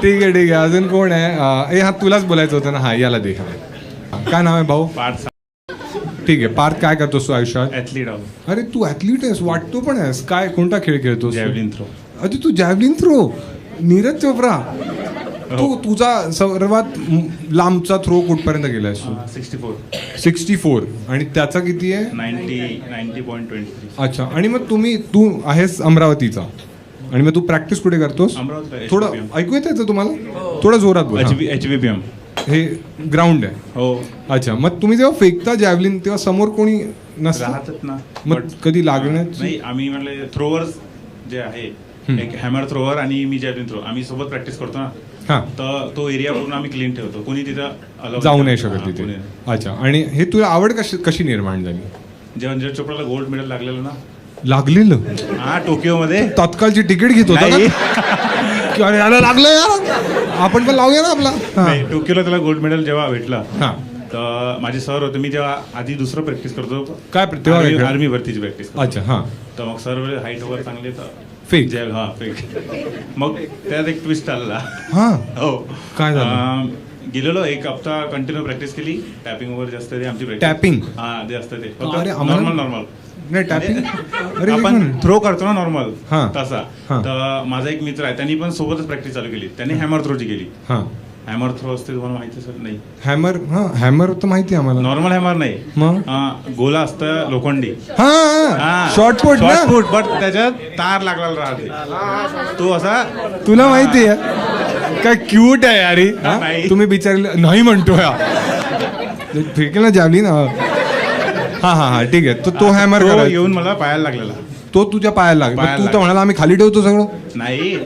ठीक आहे अजून कोण आहे हा तुलाच बोलायचं होतं ना हा याला दे काय नाव आहे भाऊ पार्थ. ठीक आहे पार्थ काय करतोस तू आयुष्यात ॲथलीट आहो. अरे तू ॲथलीट आहेस वाटतो पण आहेस काय कोणता खेळ खेळतोस जॅव्हलिन थ्रो. अरे तू जॅव्हलिन थ्रो नीरज चोप्रा तू तुझा सर्वात लांबचा थ्रो कुठपर्यंत गेलायस तू 64 आणि त्याचा किती आहे 90.23. अच्छा आणि मग तू आहेस अमरावतीचा आणि मग तू प्रॅक्टिस कुठे करतोस? अमरावतीला, थोडं HVPM. ऐकू येतं तुम्हाला? थोडं जोरात बोल. हां. HVPM. हे ग्राउंड आहे. हो, अच्छा, मग तुम्ही जेव्हा फेकता जॅव्हलिन तेव्हा समोर कोणी नसतं? राहतात ना. मग कधी लागण्याची? नाही, आम्ही म्हणले थ्रोवर्स जे आहे, एक हॅमर थ्रोवर आणि मी जॅव्हलिन थ्रो, आम्ही सोबत प्रॅक्टिस करतो ना. हां, तर तो एरिया पूर्ण आम्ही क्लीन ठेवतो, कोणी तिथं allow जाऊ नाही नाही. शकत हां, तिथे. कोणी. अच्छा, आणि हे तुला आवड कशी निर्माण झाली? जेव्हा नीरज चोपडाला गोल्ड मेडल लागलेलं ना, लागलेलं? हा, टोकियोमध्ये. तत्कालची तिकीट घेत होता नाही. का? की अरे याला लागलं यार, आपण पण लावूया ना आपला. नाही, टोकियोला त्याला गोल्ड मेडल जेव्हा भेटलं, हां, तर माझे सर होते, मी जेव्हा आधी दुसरं प्रॅक्टिस करतो, काय तेव्हा काय खेळ? आर्मी भरतीची प्रॅक्टिस करतो. अच्छा, हां, तर मग सर हाईट वगैरे चांगले, तर फेक. जेल, हा, फेक. मग त्यात एक ट्विस्ट आलेला. हां, हो, काय झालं? गेलेलो एक हप्ता कंटिन्यू प्रॅक्टिस केली, टॅपिंग वगैरे जास्त ते आमची practice. टॅपिंग? हा, ते असतं ते अरे, आम्हाला- नॉर्मल नाही टॅपिंग. अरे एक आपण मिनिट. थ्रो करतो ना नॉर्मल, हा. तसा. हा. तर माझा एक मित्र आहे, त्यांनी पण सोबतच प्रॅक्टिस चालू केली, त्यांनी हॅमर थ्रोची केली. हां, हॅमर थ्रो असते, तुम्हाला माहिती असेल? नाही, हॅमर. हां, हॅमर तर माहिती आहे आम्हाला. नॉर्मल हॅमर नाही. मग? गोला असतं लोखंडी. हां, शॉर्टपुट ना? शॉर्टपुट, बट त्याच्यात तार लागलेला राहते, तो असा. तुला माहिती आहे काय क्यूट आहे यारी. नाही. तुम्ही बिचारले नाही म्हणतो या फेकेल ना जावली ना. हा हा हा, ठीक आहे. तो हॅमर तो येऊन मला पायाला लागलेला. तो तुझ्या पायाला लागला. पायाला तू तर लागला. म्हणाला आम्ही खाली ठेवतो सगळं. नाही,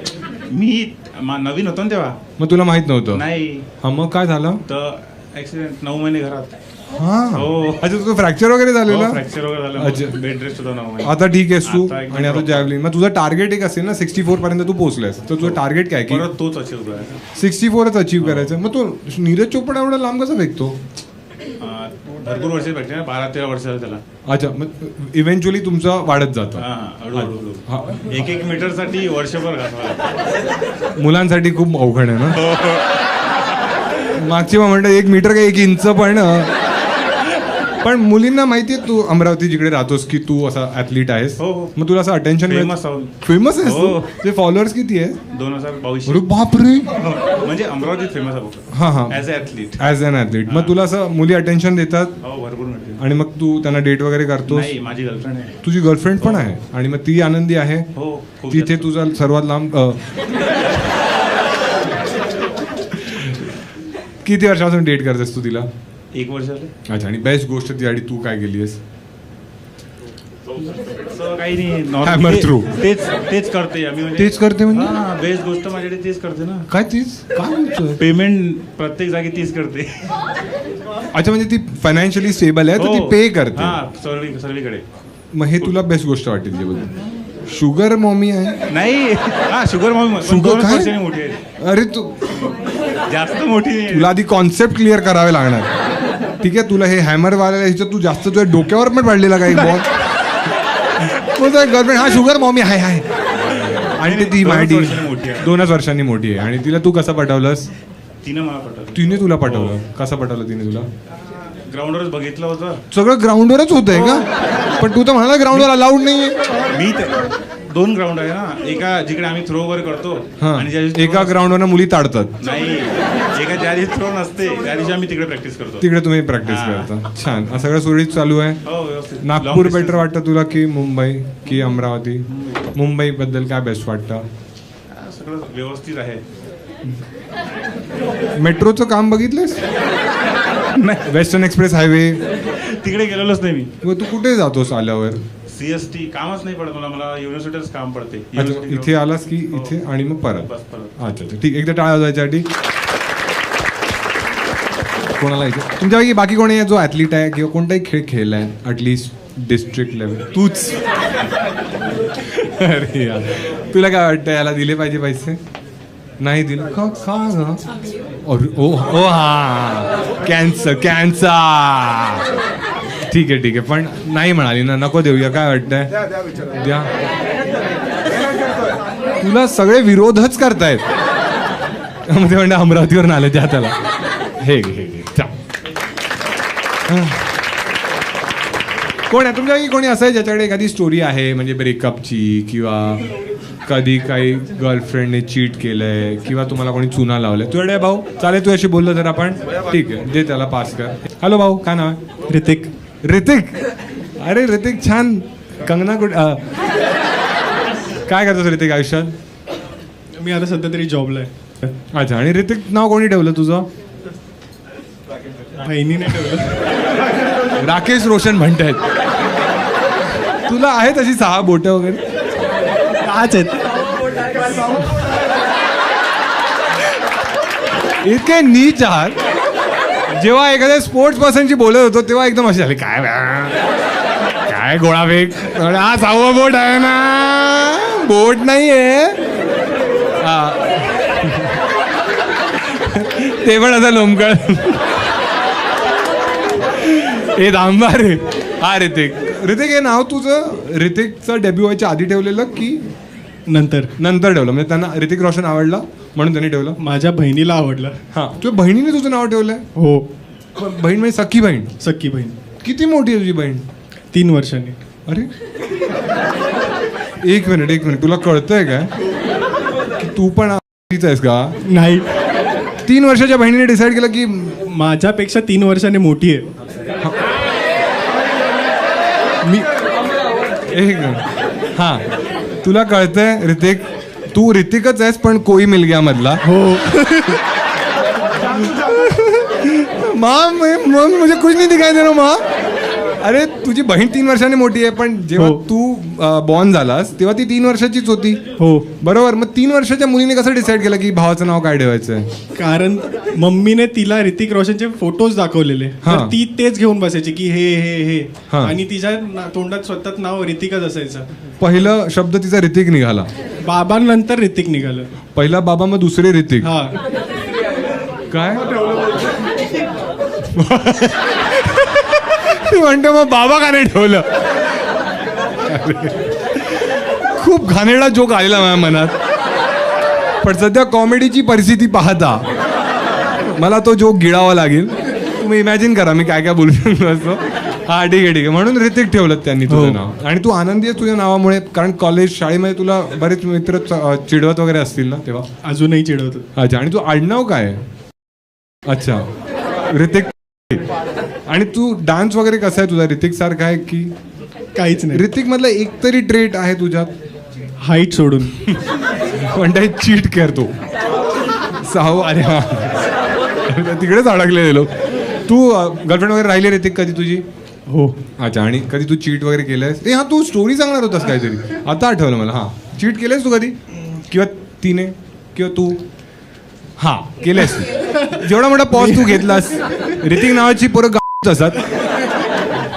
मी नवीन होतो ना तेव्हा. मग तुला माहित नव्हतं? नाही, हा, मग काय झालं? तर ऍक्सिडेंट, 9 महिने घरात. हा, हो. अच्छा, तुझं फ्रॅक्चर वगैरे झालेलं? फ्रॅक्चर वगैरे अच्छा. झालं, बेड रेस्ट होता 9 महिने. आता ठीक आहेस तू. आता एकदम आणि आता proper. जॅव्हलिन, मग तुझं टार्गेट एक असेल ना, 64 पर्यंत तू पोहोचलायस, तर तुझं टार्गेट काय की परत तोच अचीव करायचा. 64च अचीव्ह करायचं? मग तो नीरज चोपडा एवढा लांब कसा फेकतो? भरपूर वर्ष भेटते ना, 12-13 वर्ष झालं त्याला. अच्छा, मग इव्हेंच्युअली तुमचं वाढत जातं. हा, हळूहळू. हा. 1-1 मीटरसाठी वर्षभर घातला. मुलांसाठी खूप अवघड आहे ना. मागची म्हणतं 1 मीटर का 1 इंच पण मुलींना माहितीये तू अमरावती जिकडे राहतोस की तू असा ऍथलीट आहेस. हो, हो. मग तुला असं अटेन्शन Famous आहोत. फेमस आहेस तू? हो. ते फॉलोअर्स किती आहे? 2022. अरे बापरे. म्हणजे अमरावतीत फेमस आहे हा हा, as a athlete. As an athlete. मग तुला असं मुली अटेन्शन देतात? हो, भरपूर मिळते. आणि मग तू त्यांना डेट वगैरे करतोस? नाही, माझी गर्लफ्रेंड आहे. तुझी गर्लफ्रेंड पण आहे आणि मग ती आनंदी आहे? हो, खूप तिथे जास्त. तुझा सर्वात लांब किती वर्षापासून डेट करतेस तू तिला? 1 वर्ष झालं. अच्छा, आणि बेस्ट गोष्ट ती तू काय केलीस? असं काही नाही, Hammer normal through. तेच करते आम्ही. म्हणजे तेच करते म्हणजे? हा, बेस्ट गोष्ट माझ्याकडे तेच करते ना. काय तीच? काय म्हणतोय? पेमेंट प्रत्येक जागी तीच करते. अच्छा, म्हणजे ती फायनान्शियली स्टेबल आहे तर ती पे करते. हा, सर्वीकडे. मग हे तुला बेस्ट गोष्ट वाटते तिच्याबद्दल? शुगर मॉमी आहे? नाही, हा, शुगर मॉमी. Sugar 2 काय? वर्षांनी मोठी आहे, अरे तू, जास्त मोठी नाही. तुला आधी कॉन्सेप्ट क्लिअर करावे लागणार. ठीक आहे, तुला हे हॅमर वाल्याला ह्याच्यात तू जास्त तुझ्या डोक्यावर पण पडलेला काही बॉल. गर्लफ्रेंड हा शुगर मॉमी आहे आणि ती 2 माहिती वर्षांनी मोठी आहे. 2 वर्षांनी मोठी आहे. आणि तिला तू कसं पटवलंस? तिनं मला पटवलं. तिने तुला पटवलं? कसं पटवलं तिने तुला? ग्राउंडवरच बघितलं होतं सगळं ग्राउंडवरच होतंय का? पण तू तर म्हणाला ग्राउंडवर अलाउड नाहीये. मी. 2 ग्राउंड आहे ना, एका जिकडे आम्ही थ्रो वगैरे करतो हा, आणि ज्या दिवशी एका throw ग्राउंडवर मुली ताडतात. नाही, एका ज्या दिवशी थ्रो नसते त्या दिवशी आम्ही तिकडे प्रॅक्टिस करतो. तिकडे तुम्ही प्रॅक्टिस हा. करता. छान. हा, सगळं सुरळीत चालू आहे. हो, व्यवस्थित. Nagpur Long distance. बेटर वाटतं तुला की मुंबई की अमरावती? मुंबई बद्दल काय बेस्ट वाटतं? हा, सगळं व्यवस्थित आहे. मेट्रोचं काम बघितलंस? Western express highway. तिकडे गेलेलोच नाही मी. मग तू कुठे जातोस आल्यावर? CST कामच नाही पडत मला युनिव्हर्सिटीच काम पडते. अच्छा, University इथे आलास की इथे आणि मग परत? बस परत. अच्छा अच्छा, ठीक. एकदा टाळा जायच्यासाठी कोणाला इथे तुमच्यापैकी बाकी कोणी आहे जो ॲथलीट आहे किंवा कोणताही खेळ खेळलाय ॲटलिस्ट डिस्ट्रिक्ट लेवल? तूच. अरे यार, तुला काय वाटतं याला दिले पाहिजे पैसे? नाही दिलं का? का? ओ ओ हा, कॅन्सर. ठीक आहे, पण नाही म्हणाली ना, नको देऊया. काय वाटतंय? द्या. तुला सगळे विरोधच करतायत. ते म्हणजे अमरावतीवरून आले द्या त्याला. हे घे. कोण आहे तुमच्या कोणी असं आहे ज्याच्याकडे एखादी स्टोरी आहे, म्हणजे ब्रेकअपची किंवा कधी काही गर्लफ्रेंडने चीट केलंय किंवा तुम्हाला कोणी चुना लावलाय? तुझ्याकडे भाऊ चालेल, तू अशी बोललो तर आपण ठीक आहे, दे त्याला पास कर. हॅलो भाऊ, काय नाव आहे? ऋतिक. अरे ऋतिक, छान. कंगना कुठे? काय करतोस ऋतिक आयुष्यात? मी आता सध्या तरी जॉबला आहे. अच्छा, आणि ऋतिक नाव कोणी ठेवलं तुझं? बहिणीने ठेवलं. राकेश रोशन म्हणतायत. तुला आहेत अशी 6 बोटं वगैरे? काच आहेत. इतके नीच आहात. जेव्हा एखाद्या स्पोर्ट्स पर्सनशी बोलत होतो तेव्हा एकदम असे झाले, काय काय गोळाफेक, हा 6वं बोट आहे ना, बोट नाहीये. हा, ते पण आता लोमकळ. हे दांबा रे. हा ऋतिक हे नाव तुझं ऋतिकचं डेब्यू व्हायच्या आधी ठेवलेलं की नंतर ठेवलं? म्हणजे त्यांना ऋतिक रोशन आवडला म्हणून त्यांनी ठेवलं? माझ्या बहिणीला आवडलं. हा, तुझ्या बहिणीने तुझं नाव ठेवलंय? हो. बहीण म्हणजे सख्खी बहीण? सख्खी बहीण. किती मोठी आहे तुझी बहीण? 3 वर्षांनी. अरे एक मिनिट तुला कळतंय काय की तू पण आहेस का? नाही, 3 वर्षाच्या बहिणीने डिसाईड केलं की माझ्यापेक्षा 3 वर्षांनी मोठी आहे. मी एक मिनिट. हा, तुला कळतंय ऋतिक, तू ऋतिकच आहेस पण कोई मिल गया मधला. हो. माँ मुझे कुछ नहीं दिखाई दे रहा माँ. अरे तुझी बहीण 3 वर्षांनी मोठी आहे, पण जेव्हा हो. तू बॉर्न झालास तेव्हा ती 3 वर्षाचीच होती. हो, बरोबर. मग 3 वर्षाच्या मुलीने कसं डिसाईड केलं की भावाचं नाव काय ठेवायचंय? कारण मम्मीने तिला ऋतिक रोशनचे फोटोज दाखवलेले, हा. तर ती तेच घेऊन बसायची की हे हा. आणि तिच्या तोंडात स्वतःच नाव ऋतिकच असायचं. पहिलं शब्द तिचा ऋतिक निघाला, बाबांनंतर ऋतिक निघालं. पहिला बाबा मग दुसरे ऋतिक. हा. काय म्हणते मग बाबा का नाही ठेवलं? खूप घाणेरडा जोक आलेला माझ्या मनात, पण सध्या कॉमेडीची परिस्थिती पाहता मला तो जोक गिळावा लागेल. तुम्ही इमॅजिन करा मी काय काय बोलू शकतो असतो. हा ठीक आहे. म्हणून ऋतिक ठेवलं त्यांनी तुझं नाव. आणि तू आनंदी आहेस तुझ्या नावामुळे? कारण कॉलेज शाळेमध्ये तुला बरेच मित्र चिडवत वगैरे असतील ना तेव्हा? अजूनही चिडवतो. अच्छा, आणि तू आडनाव काय आहे? अच्छा, ऋतिक. आणि तू डान्स वगैरे कसा आहे तुझा? ऋतिक सारखा आहे की काहीच नाही. ऋतिक मधला एक तरी ट्रेट आहे तुझ्यात? हाईट सोडून. पण चीट करतो. 6 अरे हा, तिकडेच अडकलेलो. तू गर्लफ्रेंड वगैरे राहिली ऋतिक कधी तुझी? हो. अच्छा, आणि कधी तू चीट वगैरे केलंयस? ए हा, तू स्टोरी सांगणार होतास काहीतरी, आता आठवलं मला. हा, चीट केलंयस तू कधी? किंवा तिने किंवा तू? हा, केलंयस. जेवढा मोठा पॉज तू घेतलास, ऋतिक नावाची पोरं असतात.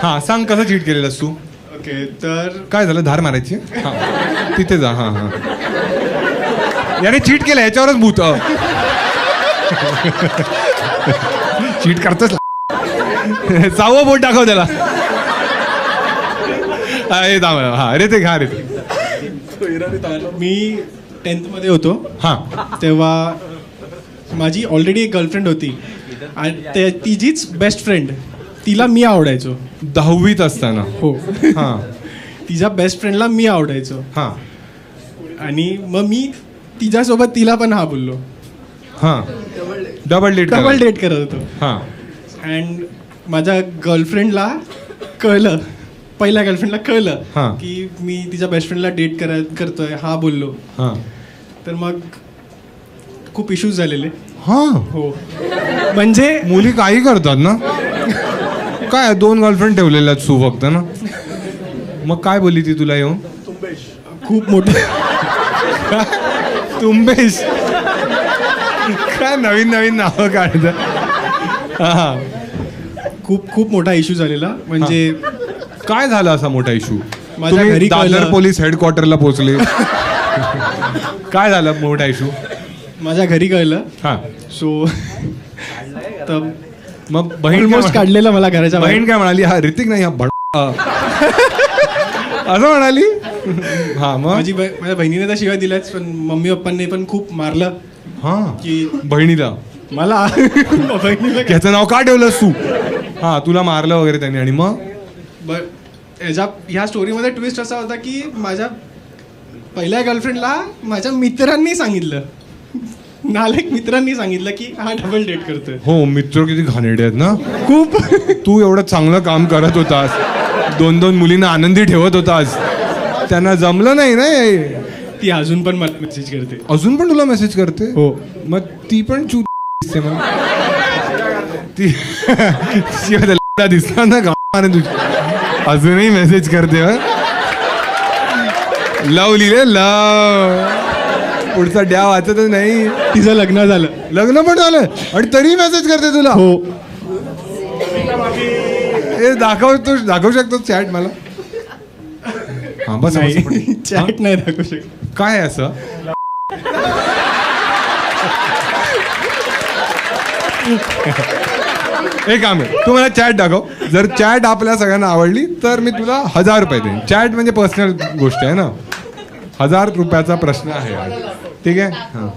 हा, सांग कसं चीट केलेलंस तू? ओके, तर काय झालं? धार मारायची? हा, तिथे जा. हा हा, याने चीट केलं याच्यावरच भूत. चीट करतच. 6वं बोट दाखव त्याला. हा ऋतिक. हा ऋतिक, मी 10th मध्ये होतो. हा, तेव्हा माझी ऑलरेडी एक गर्लफ्रेंड होती आणि तिचीच बेस्ट फ्रेंड, तिला मी आवडायचो. 10वीत असताना? हो. हा, तिच्या बेस्ट फ्रेंडला मी आवडायचो. हा, आणि मग मी तिच्यासोबत तिला पण हा बोललो. हा, डबल डेट करत होतो. हा, अँड माझ्या गर्लफ्रेंडला कळलं, पहिल्या गर्लफ्रेंडला कळलं हा. की मी तिच्या बेस्ट फ्रेंडला डेट करतोय, हा बोललो. हा, तर मग खूप इश्यूज झालेले. हा. हो, म्हणजे मुली काही करतात ना. काय 2 गर्लफ्रेंड ठेवलेल्या तू फक्त ना. मग काय बोलली ती तुला येऊन? खूप मोठं. तुंबेश. काय नवीन नवीन नावं काढत. हा, खूप मोठा इश्यू झालेला. म्हणजे काय झाला असा मोठा इश्यू? माझ्या तुम्ही घरी दादर कळलं. पोलीस हेडक्वार्टरला पोहोचले? काय झालं मोठा इश्यू? माझ्या घरी कळलं. हा, सो तर मग बहीण ऑलमोस्ट काढलेलं मला घराच्या बाहेर. बहीण काय म्हणाली? हा ऋतिक नाही, हा असं म्हणाली? हा, मग माझ्या बहिणीने तर शिवाय दिल्याच, पण मम्मी पप्पांनी पण खूप मारलं. हा, की बहिणीला? मला बहिणीला याचं नाव का ठेवलंस तू? हा, तुला मारलं वगैरे त्यांनी. आणि मग ह्या स्टोरीमध्ये ट्विस्ट असा होता की माझ्या पहिल्या गर्लफ्रेंडला माझ्या मित्रांनी सांगितलं, नालायक मित्रांनी सांगितलं की हा डबल डेट करतोय. हो, मित्र किती घाणेरडे आहेत ना. खूप. तू एवढं चांगलं काम करत होतास, 2 मुलींना आनंदी ठेवत होतास, त्यांना जमलं नाही ना. ती अजून पण मला मेसेज करते. अजून पण तुला मेसेज करते? हो. मग ती पण चू दिसते मला. ती दिसणार ना गावाने तुझी, अजूनही मेसेज करते. लव लिहिले लव, पुढचा डॅ वाचतच नाही. तिचं लग्न झालं. लग्न पण झालं आणि तरी मेसेज करते तुला? हो. हे दाखवू शकतो चॅट मला? हा बस. नाही, चॅट नाही दाखवू शकत. काय आहे असं? एक काम आहे, तू मला चॅट दाखव. जर चॅट आपल्या सगळ्यांना आवडली तर मी तुला 1000 रुपये देईन. चॅट म्हणजे पर्सनल गोष्ट आहे ना. 1000 रुपयाचा प्रश्न आहे आज. ठीक आहे. हां,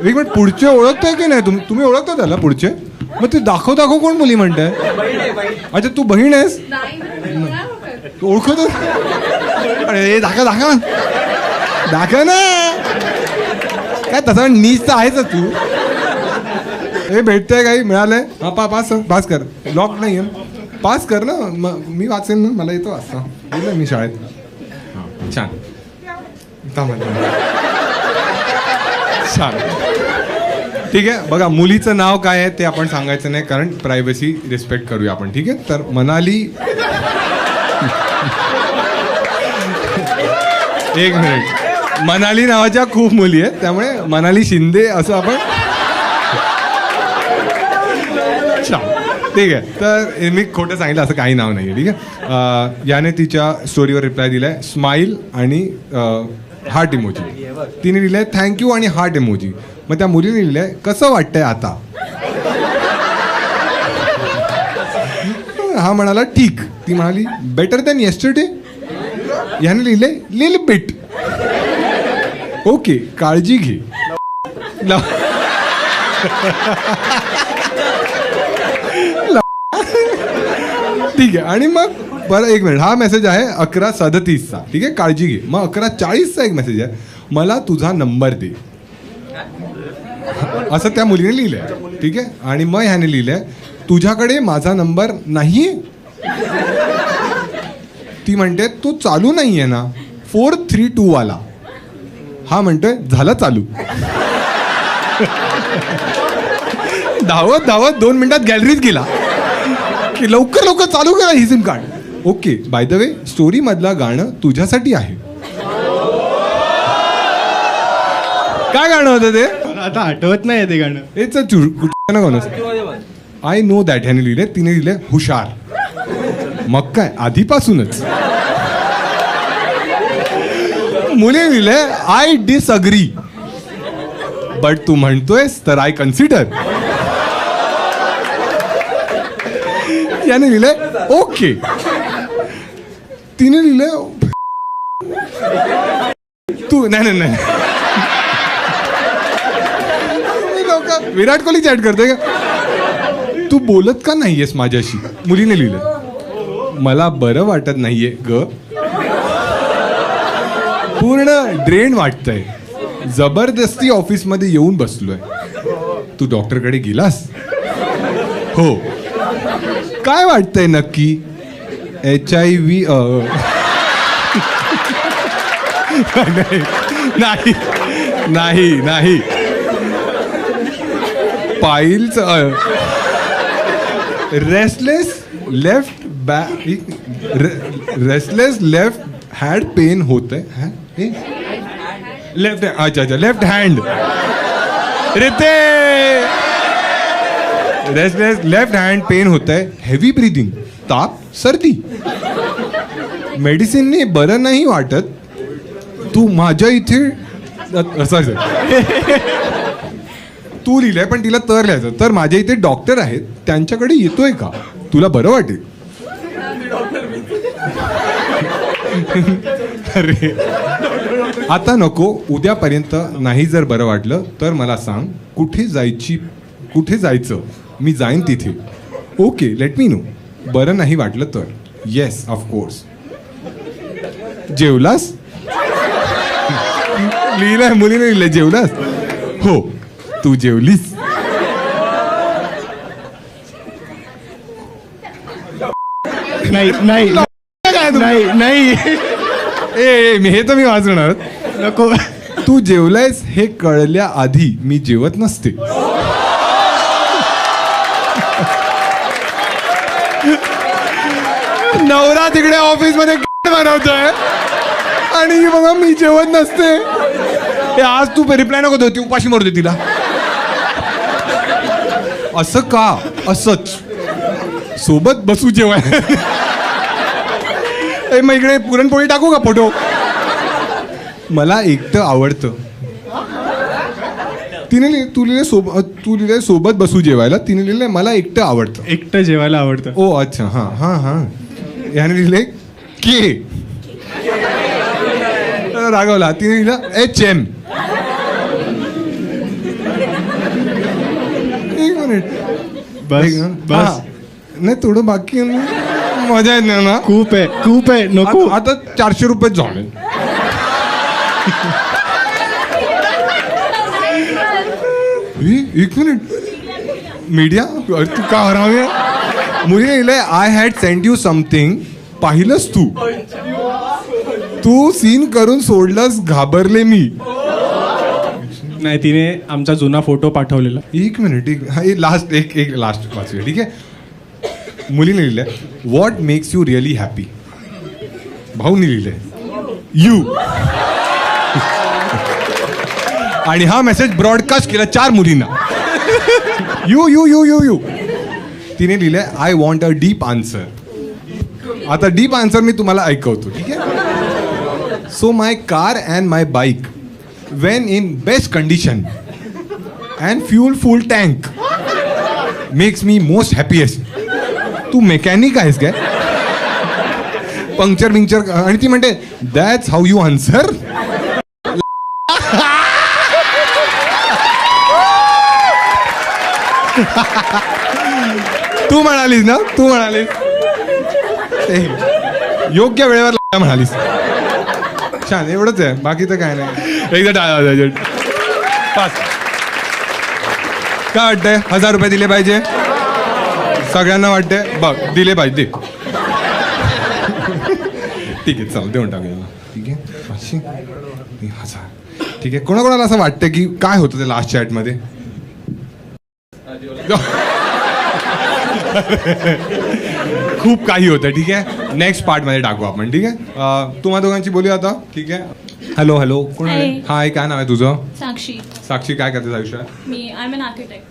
एक मिनिट. पुढचे ओळखतोय की नाही तुम्ही ओळखता त्याला पुढचे? मग ते दाखव कोण मुली म्हणताय? अच्छा, तू बहीण आहेस? तू ओळखतो? अरे दाखव ना. काय तसा नीच तर आहेच तू. हे भेटतंय काही? मिळालंय? हा पास कर. लॉक नाही आहे, पास कर ना. मी वाचेन ना, मला येतो वाचता. गेलं मी शाळेत. हां, छान. छान. ठीक आहे. बघा, मुलीचं नाव काय आहे ते आपण सांगायचं नाही, कारण प्रायव्हसी रिस्पेक्ट करूया आपण. ठीक आहे. तर मनाली. एक मिनिट. मनाली नावाच्या खूप मुली आहेत, त्यामुळे मनाली शिंदे असं आपण. ठीक आहे. तर मी खोटं सांगितलं, असं काही नाव नाही आहे. ठीक आहे. याने तिच्या स्टोरीवर रिप्लाय दिलाय स्माईल आणि हार्ट इमोजी. तिने लिहिलंय थँक्यू आणि हार्ट इमोजी. मग त्या मुलीने लिहिलंय कसं वाटतंय आता? हा म्हणाला ठीक. ती म्हणाली बेटर दॅन येस्टरडे. याने लिहिलंय लिल बिट. ओके, काळजी घे. ठीक आहे. आणि मग बरं, एक मिनिट. हा मेसेज आहे 11:37चा. ठीक आहे, काळजी घे. मग 11:40चा एक मेसेज आहे, मला तुझा नंबर दे, असं त्या मुलीने लिहिलंय. ठीक आहे. आणि मग ह्याने लिहिलंय तुझ्याकडे माझा नंबर नाहीये. ती म्हणते तू चालू नाहीये ना 432 वाला. हा म्हणतोय झाला चालू. धावत 2 मिनिटात गॅलरीत गेला की लवकर चालू करा ही SIM card. Okay, by the way story मधला गाणं तुझ्यासाठी आहे. काय गाणं होतं ते? आता आठवत नाही ते गाणं. गाणं आय नो दॅट. ह्याने लिहिलंय. तिने लिहिलंय हुशार. मग काय, आधीपासूनच. मुली लिहिलंय आय डिसअग्री, बट तू म्हणतोयस तर आय कन्सिडर. याने लिहिलंय ओके. तिने लिहिलंय तू नाही. विराट कोहली चॅट करते का? तू बोलत का नाहीयेस माझ्याशी? मुलीने लिहिलंय मला बरं वाटत नाहीये ग, पूर्ण ड्रेन वाटतंय, जबरदस्ती ऑफिसमध्ये येऊन बसलोय. तू डॉक्टरकडे गेलास? हो. काय वाटतंय नक्की? HIV? नाही. Piles. Restless left hand pain होत आहे. लेफ्ट. अच्छा, लेफ्ट हँड. रेते. रेस्टलेस लेफ्ट हँड पेन होत आहे. Heavy breathing. ताप, सर्दी. मेडिसिनने बरं नाही वाटत. तू माझ्या इथे सॉरी तू लिहिलंय पण तिला तर लिहायचं. तर माझ्या इथे डॉक्टर आहेत, त्यांच्याकडे येतोय का? तुला बरं वाटेल. अरे आता नको, उद्यापर्यंत नाही जर बरं वाटलं तर मला सांग. कुठे जायचं? मी जाईन तिथे. Okay, let me know. बरं नाही वाटलं तर? Yes of course. जेवलास? लिहिलंय, मुलीने लिहिलंय जेवलास? हो. तू जेवलीस? नाही. ए मी हे तर मी वाचणार. नको. तू जेवलायस हे कळल्या आधी मी जेवत नसते. नवरा तिकडे ऑफिस मध्ये बनवतोय आणि बघा मी जेवत नसते. हे आज तू रिप्लाय नको देऊ, ती उपाशी मरू दे तिला. असं का? असंच सोबत बसू जेवाय. मग इकडे पुरणपोळी टाकू का फोटो? मला एकटं आवडतं. तिने तू लिहिले सोबत बसू जेवायला. तिने लिहिले मला एकटं आवडतं. एकटं जेवायला आवडतं. ओ अच्छा, हां हां हां. याने लिहिले के. रागवला. तिने लिहिलं HM. एक मिनिट. बस बस. नाही थोडं बाकी आहे ना. मजा येत नाही ना. खूप आहे नको. आता 400 रुपये झाले. एक मिनिट. मीडिया तू का हरावे. मुलीने लिहिलंय I had send you something. पाहिलंस तू सीन करून सोडलंस घाबरले मी. नाही, तिने आमचा जुना फोटो पाठवलेला. एक मिनिट. हा लास्ट एक लास्ट वाचूया ठीक आहे. मुलीने लिहिलंय what makes you really happy. भाऊने लिहिलंय यू. आणि हा मेसेज ब्रॉडकास्ट केला 4 मुलींना. You you you you you. तिने लिहिलंय I want a deep answer. आता डीप आन्सर मी तुम्हाला ऐकवतो ठीक आहे. So my car and my bike when in best condition and fuel full tank makes me most happiest. तू मेकॅनिक आहेस काय? पंक्चर. आणि ती म्हणते दॅट्स हाऊ यू आन्सर. तू म्हणालीस ना. तू म्हणालीस योग्य वेळेवर म्हणालीस. छान. एवढंच आहे, बाकी तर काय नाही. एकदा टाळा. पाच. काय वाटतंय? 1000 रुपये दिले पाहिजे सगळ्यांना वाटतंय. बघ दिले पाहिजे. ठीक आहे चल देऊन टाकूया. ठीक आहे 500 ठीक आहे. कोणाकोणाला असं वाटतं की काय होतं ते लास्ट चॅट मध्ये? खूप काही होतं. ठीक आहे नेक्स्ट पार्ट मध्ये टाकू आपण. ठीक आहे तुम्हा दोघांची बोलूया आता. ठीक आहे. हॅलो कोण आहे? Hi. हाय काय नाव आहे तुझं? साक्षी. साक्षी काय करते आयुष्यात? मी आय एम एन आर्किटेक्ट.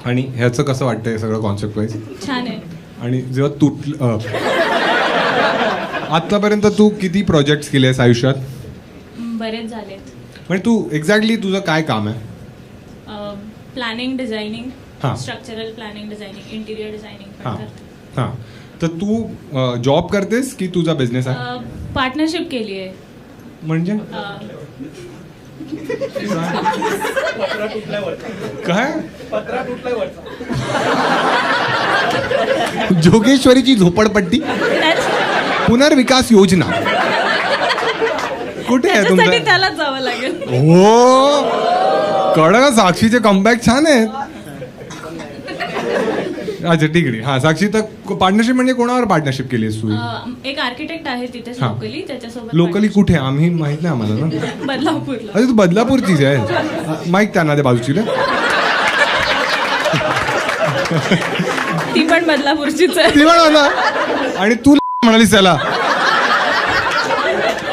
आणि ह्याचं कसं वाटतं हे सगळं कॉन्सेप्ट वाईज? छान आहे. आणि जेव्हा तुटलं आतापर्यंत तू किती प्रोजेक्ट्स केले आहेस आयुष्यात? बरेच झालेत. म्हणजे तू एक्झॅक्टली तुझं काय काम आहे? प्लॅनिंग, डिझायनिंग, हां. Structural planning, designing, interior designing हां पण करते. हां. तर तू जॉब करतेस की तुझा बिझनेस आहे? पार्टनरशिप केली आहे. म्हणजे काय? जोगेश्वरीची झोपडपट्टी पुनर्विकास योजना कुठे आहे तुमचं? त्याच्यासाठी त्यालाच जावं लागेल. हो कळलं. साक्षीचे कमबॅक छान आहेत. अच्छा ठीक आहे. हा साक्षी तर पार्टनरशिप म्हणजे कोणावर पार्टनरशिप केली आहेस तू? एक आर्किटेक्ट आहे तिथेच हां. लोकली, त्याच्यासोबत. लोकली कुठे? आम्ही माहित नाही आम्हाला ना. बदलापूरला. अरे तू बदलापूरचीच आहे. माहित त्यांना त्या बाजूची ना. ती पण बदलापूरचीच आहे. ती म्हणा आणि तू म्हणालीस त्याला.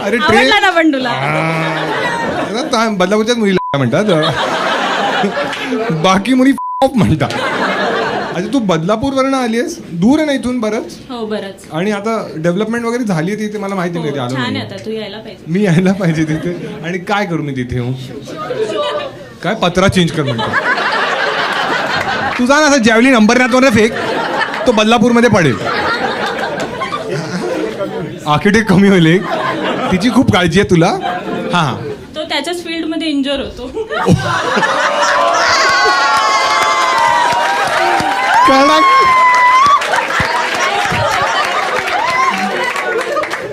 अरे आवडला ना पण तुला? बदलापूरच्याच मुलीला म्हणतात, बाकी मुली म्हणतात. अच्छा तू बदलापूरवरनं आली आहेस? दूर आहे ना इथून बरंच? हो बरंच. आणि आता डेव्हलपमेंट वगैरे झाली आहे तिथे? मला माहिती नाही. आलो छान आहे नाही. आता. तू यायला पाहिजे. मी यायला पाहिजे तिथे. आणि काय करू मी तिथे येऊन? काय पत्रा चेंज कर म्हणतो? तुझा ना असं जॅवली नंबर फेक तो बदलापूरमध्ये पडेल. आर्किटेक्ट कमी होईल एक. तिची खूप काळजी आहे तुला. हां तो त्याच्याच फील्ड मध्ये इंजर होतो.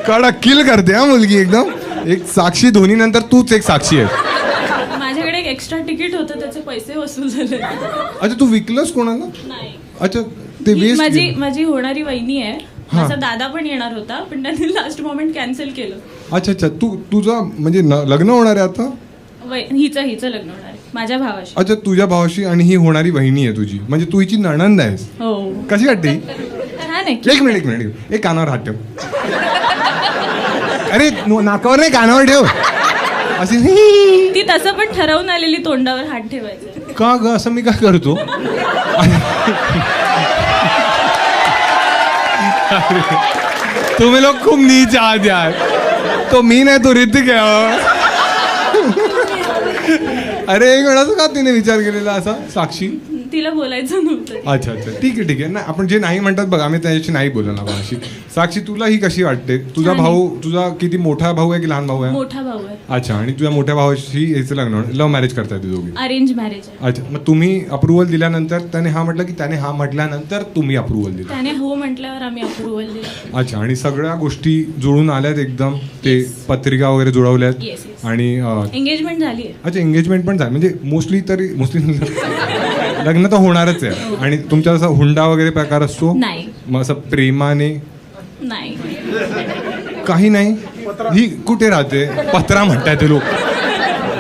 कडक किल करते हा मुलगी एकदम. एक साक्षी धोनी नंतर तूच एक साक्षी आहे. माझ्याकडे एक एक्स्ट्रा तिकीट होतं, त्याचे पैसे वसूल झाले. अच्छा तू विकलंस कोणाला? नाही. अच्छा ते वेस्ट. माझी होणारी वहिनी आहे. हा. माझा दादा पण येणार होता पण त्यांनी लास्ट मोमेंट कॅन्सल केलं. अच्छा अच्छा, तुझं म्हणजे लग्न होणार आहे आता? हिचं लग्न होणार आहे माझ्या भावाशी. अच्छा, तुझ्या भावाशी, आणि ही होणारी वहिनी आहे तुझी, म्हणजे तू हिची नणंद आहेस. हो. कशी वाटते? छान आहे. एक मिनिट एक कानावर हात ठेव. अरे नाकावर नाही, कानावर ठेव. अशी ती तसं पण ठरवून आलेली तोंडावर हात ठेवायचं. का ग, असं मी काय करतो? तुम्ही लोक खूप नीच आहात यार. तो मी नाही, तो ऋतिक आहे. अरे एक वेळाच का तिने विचार केलेला असा, साक्षी? तिला बोलायचं नव्हतं. अच्छा अच्छा, ठीक आहे ना. आपण जे नाही म्हणतात बघ, आम्ही त्याच्याशी नाही बोललो ना कोणाशी. साक्षी, तुला ही कशी वाटते? तुझा छान भाऊ, तुझा किती मोठा भाऊ आहे की लहान भाऊ आहे? मोठा भाऊ आहे. अच्छा, आणि तुझ्या मोठ्या भावाशी याचं लग्न, लव्ह मॅरेज करताय ते दोघी? अरेंज मॅरेज आहे. अच्छा, मग तुम्ही अप्रुव्हल दिल्यानंतर त्याने हा म्हटलं की त्याने हा म्हटल्यानंतर तुम्ही अप्रुव्हल दिलं? त्याने हो म्हटल्यावर आम्ही अप्रुव्हल दिलं. अच्छा, आणि सगळ्या गोष्टी जुळून आल्यात एकदम, ते पत्रिका वगैरे जुळवल्यात? Yes, yes. आणि एंगेजमेंट झाली आहे. अच्छा, एंगेजमेंट पण झाली, म्हणजे मोस्टली लग्न तर होणारच आहे. आणि तुमचा असा हुंडा वगैरे प्रकार असतो? नाही. मग असं प्रेमाने? नाही. काही नाही. ही कुठे राहते? पत्रा म्हणताय ते लोक.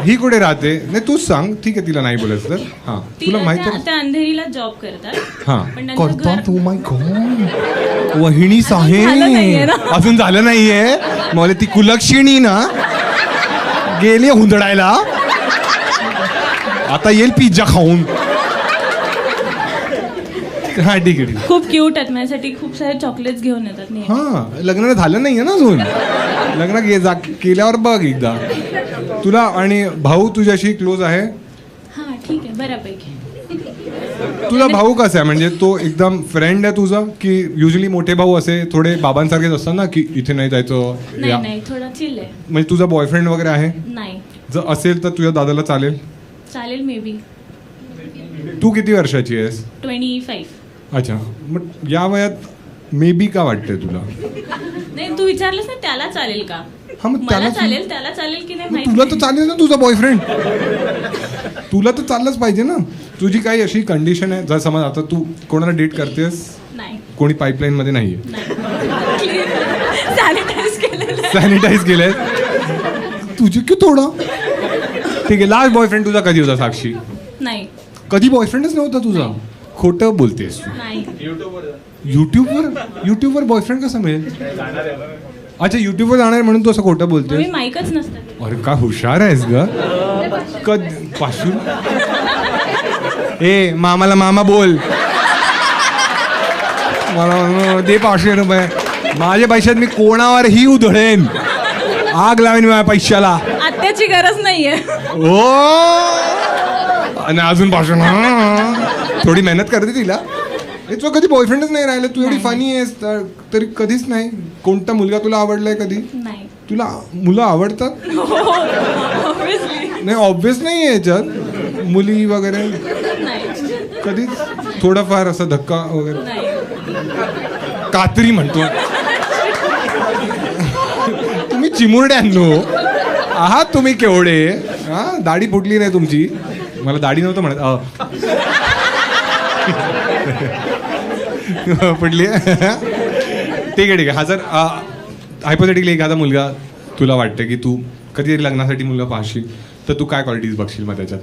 ही कुठे राहते? नाही तूच सांग. ठीक आहे, तिला नाही बोलायचं तर. हा, तुला माहित आहे? त्या अंधेरीला जॉब करतात. हा, पण त्यांचं करतात. घर- ओ माय गॉड, वहिनीच आहे. झालं नाहीये ना. अजून झालं नाहीये. मला ती कुलक्षिणी ना गेली हुंदडायला, आता येईल पिझ्झा खाऊन. हा, ठीक आहे. खूप क्यूट आहेत, माझ्यासाठी खूप सारे चॉकलेट्स घेऊन येतात नेहमी. हा, लग्न झालं नाहीये ना अजून. लग्न केल्यावर बघ एकदा. तुला आणि भाऊ तुझ्याशी क्लोज आहे? हा, ठीक आहे, बऱ्यापैकी. तुझा भाऊ कसा आहे? म्हणजे तो एकदम फ्रेंड आहे तुझा, की युजली मोठे भाऊ असे थोडे बाबांसारखेच असतात ना, की इथे नाही जायचं? नाही, थोडा चिल आहे. म्हणजे तुझा बॉयफ्रेंड वगैरे आहे? नाही. जर असेल तर तुझ्या दादाला चालेल? चालेल मे बी. तू किती वर्षाची आहेस? 25. अच्छा, मग या वयात मे बी का वाटतंय तुला? नाही, तू विचारलंस ना त्याला चालेल का? हा, मग मला त्याला चालेल, त्याला चालेल की नाही मग माहिती तुला तर नाही. चालेल ना तुझा बॉयफ्रेंड. तुला तर चाललंच पाहिजे ना. तुझी काही अशी कंडिशन आहे, जर समज आता तू कोणाला डेट करतेस, नाही. कोणी पाईपलाईन मध्ये नाहीये, सॅनिटाईज केलेलं आहे. सॅनिटाईज केलंय, तुझी की थोडं ठीक आहे. लास्ट बॉयफ्रेंड तुझा कधी होता साक्षी? नाही. कधी बॉयफ्रेंडच नव्हता तुझा? खोटं बोलतेस तू. नाही. युट्यूबवर बॉयफ्रेंड कसा मिळेल? अच्छा, युट्यूबवर जाणार आहे म्हणून तू असं खोटं मी बोलतेस? माईकच नसतं. अरे काय हुशार आहेस ग. पाचशे? ए मामाला मामा बोल, मला दे 500 रुपये. माझ्या पैशात मी कोणावरही उधळेन, आग लावेन माझ्या पैशाला. आत्याची गरज नाहीये. ओ, आणि अजून 500? थोडी मेहनत करते तिला. तुझा कधी बॉयफ्रेंडच नाही राहिलं? तू एवढी फनी आहेस तरी कधीच नाही. कोणता मुलगा तुला आवडलाय कधी? नाही. तुला मुलं आवडतात? Obviously. नाही, ऑब्विस नाही आहे याच्यात. मुली वगैरे नाही. कधीच? थोडाफार असा धक्का वगैरे? नाही. कात्री म्हणतो तुम्ही. चिमुरड्यांनो आहात तुम्ही केवढे. हा, दाढी फुटली नाही तुमची. मला दाढी नव्हतं म्हणत. पडली. ठीक आहे. हा, जर हायपोथेटिकली एखादा मुलगा तुला वाटतं की तू कधीतरी लग्नासाठी मुलगा पाहशील, तर तू काय क्वालिटीज बघशील मग त्याच्यात?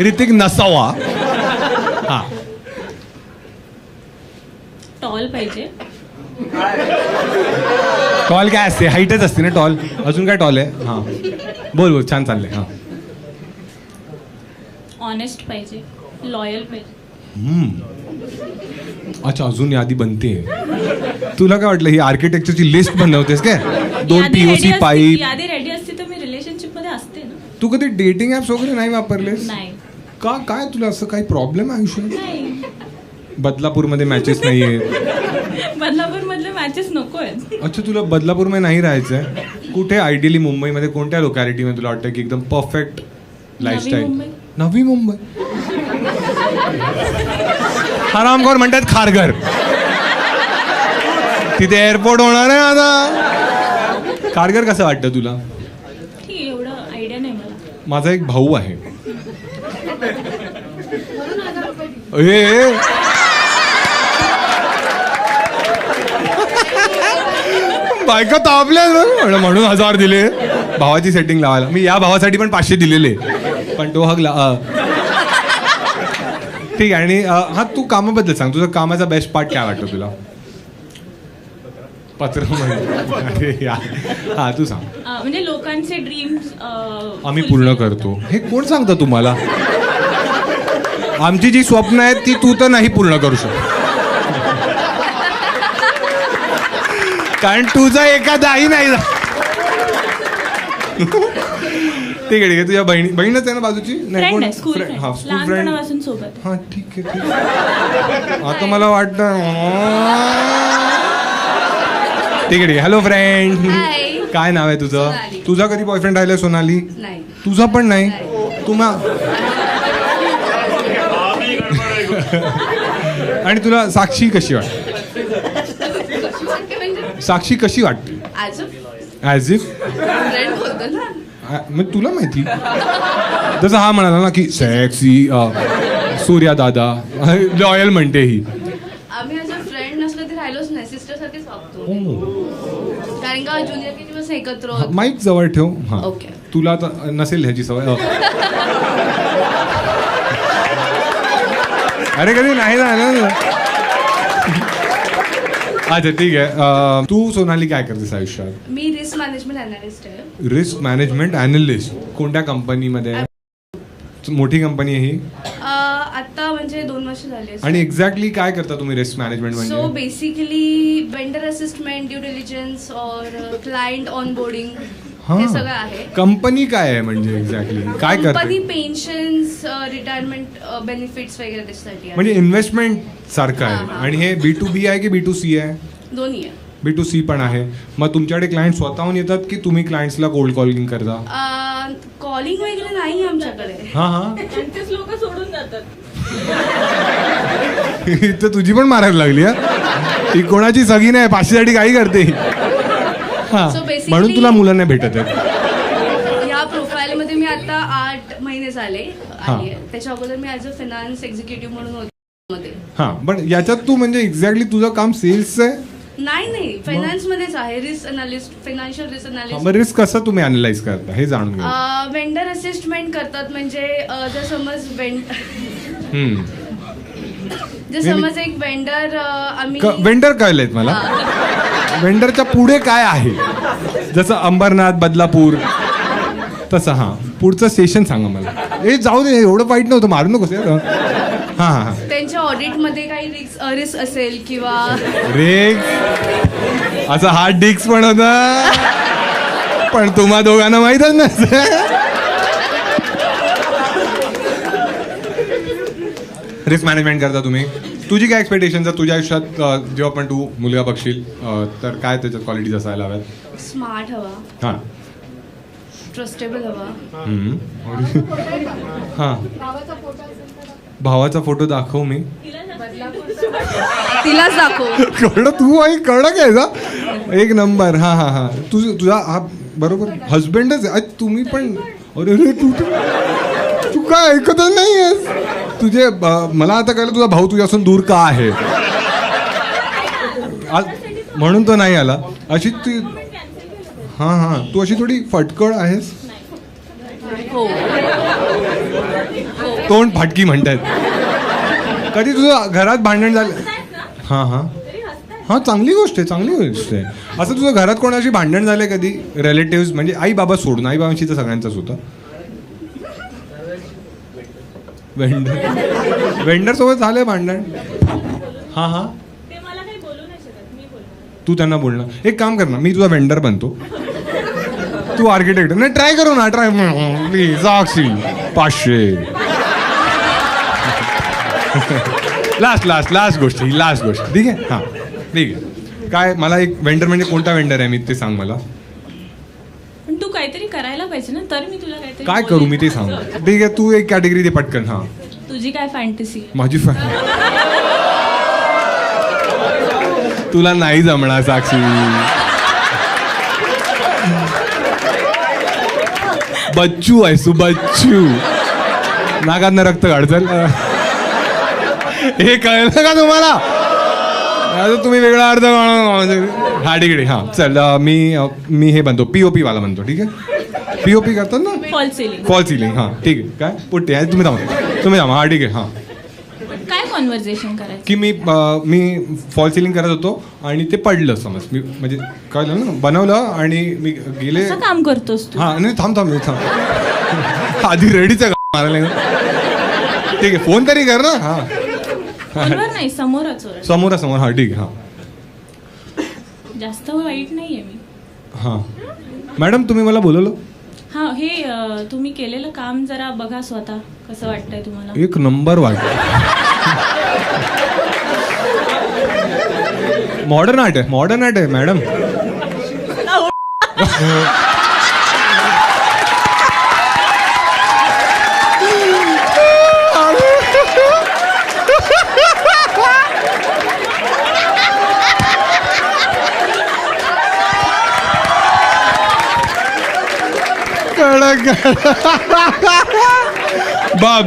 ऋतिक नसावा. हा, टॉल पाहिजे. टॉल काय असते? हाईटच असते ना टॉल. अजून काय टॉल आहे? हा, बोल छान चाललंय. हा, ऑनेस्ट पाहिजे. लॉयल पाहिजे. अच्छा, अजून यादी बनते. तुला काय वाटलं ही आर्किटेक्चरची लिस्ट बनवतेस काय? 2 POC पाईप. यादी रेडी असते तर मी रिलेशनशिप मध्ये असते ना. तू कधी डेटिंग ऍप्स वगैरे नाही वापरलेस? नाही. का? काय तुला असं काही प्रॉब्लेम आहे आयुष्यात? नाही. बदलापूरमध्ये मॅचेस नाही आहेत? बदलापूर मधले मॅचेस नको आहेत. अच्छा, तुला बदलापूरमध्ये नाही राहायचंय? कुठे आयडियली मुंबईमध्ये कोणत्या लोकॅलिटीमध्ये तुला वाटतं की एकदम परफेक्ट लाईफस्टाईल? मुंबई. नवी मुंबई. हरामखोर म्हणतात खारघर. तिथे एअरपोर्ट होणार आहे आता. खारघर कसं वाटतं तुला? ठीक आहे, एवढं आयडिया नाही मला. माझा एक भाऊ आहे. ए, बायका तापल्या म्हणून 1000 दिले भावाची सेटिंग लावायला. मी या भावासाठी पण 500 दिलेले, पण तो हगला. ठीक आहे. आणि हा तू कामाबद्दल सांग, तुझं कामाचा बेस्ट पार्ट काय वाटतं तुला? पत्र हा तू सांग. म्हणजे लोकांचे ड्रीम्स आम्ही पूर्ण करतो. हे कोण सांगतं तुम्हाला? आमची जी स्वप्न आहेत ती तू तर नाही पूर्ण करू शकत, कारण तुझा एखादाही नाही. ठीक आहे. तुझ्या बहीणच आहे ना बाजूची? फ्रेंड आहे, स्कूल फ्रेंड, हा स्कूल फ्रेंड. लहानपणापासून सोबत. हा ठीक आहे. आता मला वाटतं ठीक आहे. हॅलो फ्रेंड, काय नाव आहे तुझं? तुझा कधी बॉयफ्रेंड राहिलाय सोनाली? नाही. तुझा पण नाही? तुम्हा आणि तुला साक्षी कशी वाटते? साक्षी कशी वाटते? ॲज इफ मग तुला माहिती, जसं हा म्हणाला ना की सेक्सी सूर्या दादा लॉयल म्हणते ही. आम्ही ॲज अ फ्रेंड नसलं तरी राहिलोच नाही, सिस्टर सारखेच वागतो, कारण का ज्युनियर के दिवस एकत्र होतो. माईक जवळ ठेव. हा ओके. तुला तर नसेल ह्याची सवय. अरे कधी नाही ना. अच्छा ठीक आहे. तू सोनाली काय करतेस आयुष्यात? मी रिस्क मॅनेजमेंट अनालिस्ट आहे. रिस्क मॅनेजमेंट अनालिस्ट कोणत्या कंपनीमध्ये? मोठी कंपनी आहे ही? आता म्हणजे 2 वर्ष झाली. आणि एक्झॅक्टली काय करता तुम्ही रिस्क मॅनेजमेंट सो म्हणजे? बेसिकली वेंडर असिस्टमेंट, ड्यू डिलिजन्स और क्लायंट ऑनबोर्डिंग हे सगळं आहे. कंपनी काय आहे म्हणजे एक्झॅक्टली काय कंपनी करते? पेन्शन्स, रिटायरमेंट बेनिफिट्स वगैरे त्याच्यासाठी आहे. म्हणजे इन्व्हेस्टमेंट सारखं आहे. आणि हे B2B आहे की B2C आहे? दोन्ही आहे. B2C पण आहे. मग तुमच्याकडे क्लायंट स्वतःहून येतात की तुम्ही क्लायंट्सला कोल्ड कॉलिंग करता? कॉलिंग वगैरे नाही आमच्याकडे. हा त्यांचेच लोक सोडून जातात. इथं तुझी पण मारायला लागली हा. ही कोणाची सगी नाही, 500 साठी काही करते. हा So basically- म्हणून तुला मुलं नाही भेटत आहेत. या प्रोफाईलमध्ये मी आता 8 महिने झाले हा. आली आहे. त्याच्या अगोदर मी ॲज अ फायनान्स एक्झिक्युटिव्ह म्हणून होते मध्ये. हा पण याच्यात तू म्हणजे एक्झॅक्टली तुझं काम सेल्स आहे? नाही फायनान्स मध्येच आहे. रिस्क अनालिस्ट, फायनान्शियल रिस्क मग अनालिस्ट. रिस्क कसं तुम्ही अनालाइज करता हे जाणून घ्या. वेंडर असिस्टमेंट करतात म्हणजे जर समज जर समज एक वेंडर आम्ही वेंडर कळलेत मला. वेंडरच्या पुढे काय आहे? जसं अंबरनाथ, बदलापूर तसं. हा पुढचं स्टेशन सांगा मला. ए जाऊ दे, एवढं वाईट नव्हतं, मारू नकोस. हा हा त्यांच्या ऑडिटमध्ये काही रिस्क असेल किंवा रेक्स असं हार्ड डिस्क पण होता, पण तुम्हा दोघांना माहीतच नसतं. रिस्क मॅनेजमेंट करता तुम्ही. तुझी काय एक्सपेक्टेशन आहे तुझ्या आयुष्यात जेव्हा पण तू मुलगा बघशील तर काय त्याच्यात क्वालिटीज असायला हव्यात? स्मार्ट हवा, हां ट्रस्टेबल हवा. हां भावाचा फोटो दाखव. मी तिलाच दाखव. कळलं तू आई कडक आहे का? एक नंबर. हां हां हां तुझा हा बरोबर हजबंडच आहे. तुम्ही पण अरे रे तू काय ऐकतच नाही आहेस. तुझे मला आता कळलं तुझा भाऊ तुझ्यापासून दूर का आहे, म्हणून तो नाही आला. अशी ती हां हां तू अशी थोडी फटकळ आहेस. तोंड फाटकी म्हणतात. कधी तुझं घरात भांडण झालं? हां हां हां चांगली गोष्ट आहे, चांगली गोष्ट आहे. असं तुझं घरात कोणाशी भांडण झालंय कधी? रिलेटिव्ह म्हणजे आई बाबा सोडून. आई बाबांशी तर सगळ्यांचंच होतं. वेंडर सोबत झालंय भांडण? हां हां तू त्यांना बोलणं. एक काम कर ना, मी तुझा वेंडर बनतो, तू आर्किटेक्ट. नाही ट्राय करू ना, ट्राय प्लीज. साक्षी 500. लास्ट गोष्ट ठीक आहे. हां ठीक आहे. काय मला एक वेंडर म्हणजे कोणता वेंडर आहे मी ते सांग मला. पण तू काहीतरी करायला पाहिजे ना, तर मी तुला काहीतरी काय करू मी ते सांग. ठीक आहे तू एक कॅटेगरी दे पटकन. हां तुझी काय फॅन्टसी? माझी तुला नाही जमणार साक्षी. बच्चू आहेस तू, बच्चू. नाकातनं रक्त काढचल. हे कळलं का तुम्हाला? आता तुम्ही वेगळा अर्थ हा ठीक आहे हां चल मी हे बनतो POP वाला बनतो ठीक आहे POP करतात ना फॉल सिलिंग. फॉल सिलिंग हां ठीक आहे काय पुट्टी आहे तुम्ही थांबा हां ठीक आहे हां काय कॉन्व्हर्सेशन करायचं की मी फॉल सिलिंग करत होतो आणि ते पडलं समज मी म्हणजे काय झालं ना बनवलं आणि मी गेले असं काम करतोस तू हां नाही थांब आधी रेडीचा मारायला ठीक आहे फोन तरी कर ना हां फोनवर नाही समोरच ओरड. समोरासमोर हां ठीक आहे हां जास्त वाईट नाहीये मी. हां मॅडम तुम्ही मला बोलवलं हा हे तुम्ही केलेलं काम जरा बघा स्वतः कसं वाटतंय तुम्हाला. एक नंबर वाटत मॉडर्न आर्ट आहे मॅडम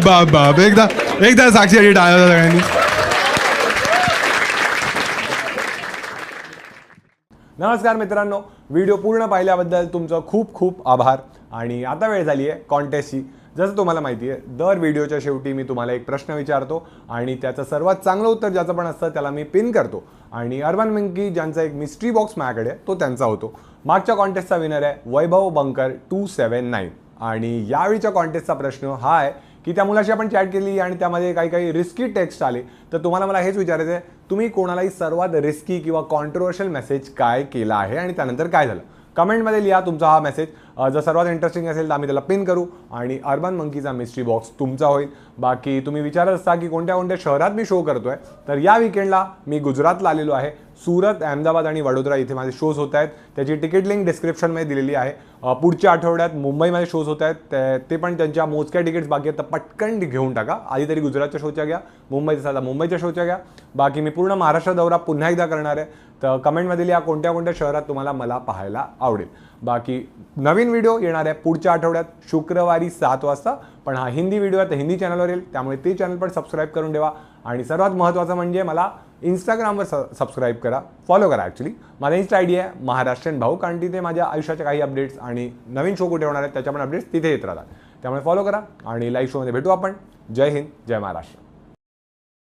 बाप एकदा साक्षी टाळा सगळ्यांनी. नमस्कार मित्रांनो, व्हिडिओ पूर्ण पाहिल्याबद्दल तुमचं खूप खूप आभार. आणि आता वेळ झाली आहे कॉन्टेस्टची. जसं तुम्हाला माहिती आहे दर व्हिडिओच्या शेवटी मी तुम्हाला एक प्रश्न विचारतो आणि त्याचं सर्वात चांगलं उत्तर ज्याचं पण असतं त्याला मी पिन करतो आणि अर्बन मंकी ज्यांचा एक मिस्ट्री बॉक्स माझ्याकडे आहे तो त्यांचा होतो. मागच्या कॉन्टेस्टचा विनर आहे वैभव बंकर 279 आणि यावेळीच्या कॉन्टेस्टचा प्रश्न हा आहे की त्या मुलाशी आपण चॅट केली आणि त्यामध्ये काही रिस्की टेक्स्ट आले तर तुम्हाला मला हेच विचारायचं आहे तुम्ही कोणालाही सर्वात रिस्की किंवा कॉन्ट्रोवर्शियल मेसेज काय केला आहे आणि त्यानंतर काय झालं. कमेंटमध्ये लिहा तुमचा हा मेसेज. जर सर्वात इंटरेस्टिंग असेल तर आम्ही त्याला पिन करू आणि अर्बन मंकीचा मिस्ट्री बॉक्स तुमचा होईल. बाकी तुम्ही विचारत असता की कोणत्या कोणत्या शहरात मी शो करतोय तर या वीकेंडला मी गुजरातला आलेलो आहे. सुरत, अहमदाबाद आणि वडोदरा इथे माझे शोज होत आहेत. त्याची तिकीट लिंक डिस्क्रिप्शनमध्ये दिलेली आहे. पुढच्या आठवड्यात मुंबईमध्ये शोज होत आहेत ते पण त्यांच्या मोजक्या तिकीट्स बाकी आहेत तर पटकन घेऊन टाका. आधी तरी गुजरातच्या शोच्या घ्या, मुंबईच्या शोच्या घ्या. बाकी मी पूर्ण महाराष्ट्र दौरा पुन्हा एकदा करणार आहे तर कमेंटमध्ये लिहा कोणत्या कोणत्या शहरात तुम्हाला मला पाहायला आवडेल. बाकी नवीन व्हिडिओ येणार आहे पुढच्या आठवड्यात शुक्रवारी 7 वाजता. पण हा हिंदी व्हिडिओ आहे तर हिंदी चॅनलवर येईल त्यामुळे ते चॅनल पण सबस्क्राईब करून ठेवा. आणि सर्वात महत्त्वाचं म्हणजे मला इंस्टाग्रामवर सबस्क्राईब करा, फॉलो करा. ॲक्च्युली माझा इंस्टा ID आहे महाराष्ट्रीयन भाऊ कारण तिथे माझ्या आयुष्याच्या काही अपडेट्स आणि नवीन शो कुठे होणार आहेत त्याच्या पण अपडेट्स तिथे येत राहतात. त्यामुळे फॉलो करा आणि लाईव्ह शोमध्ये भेटू आपण. जय हिंद, जय महाराष्ट्र.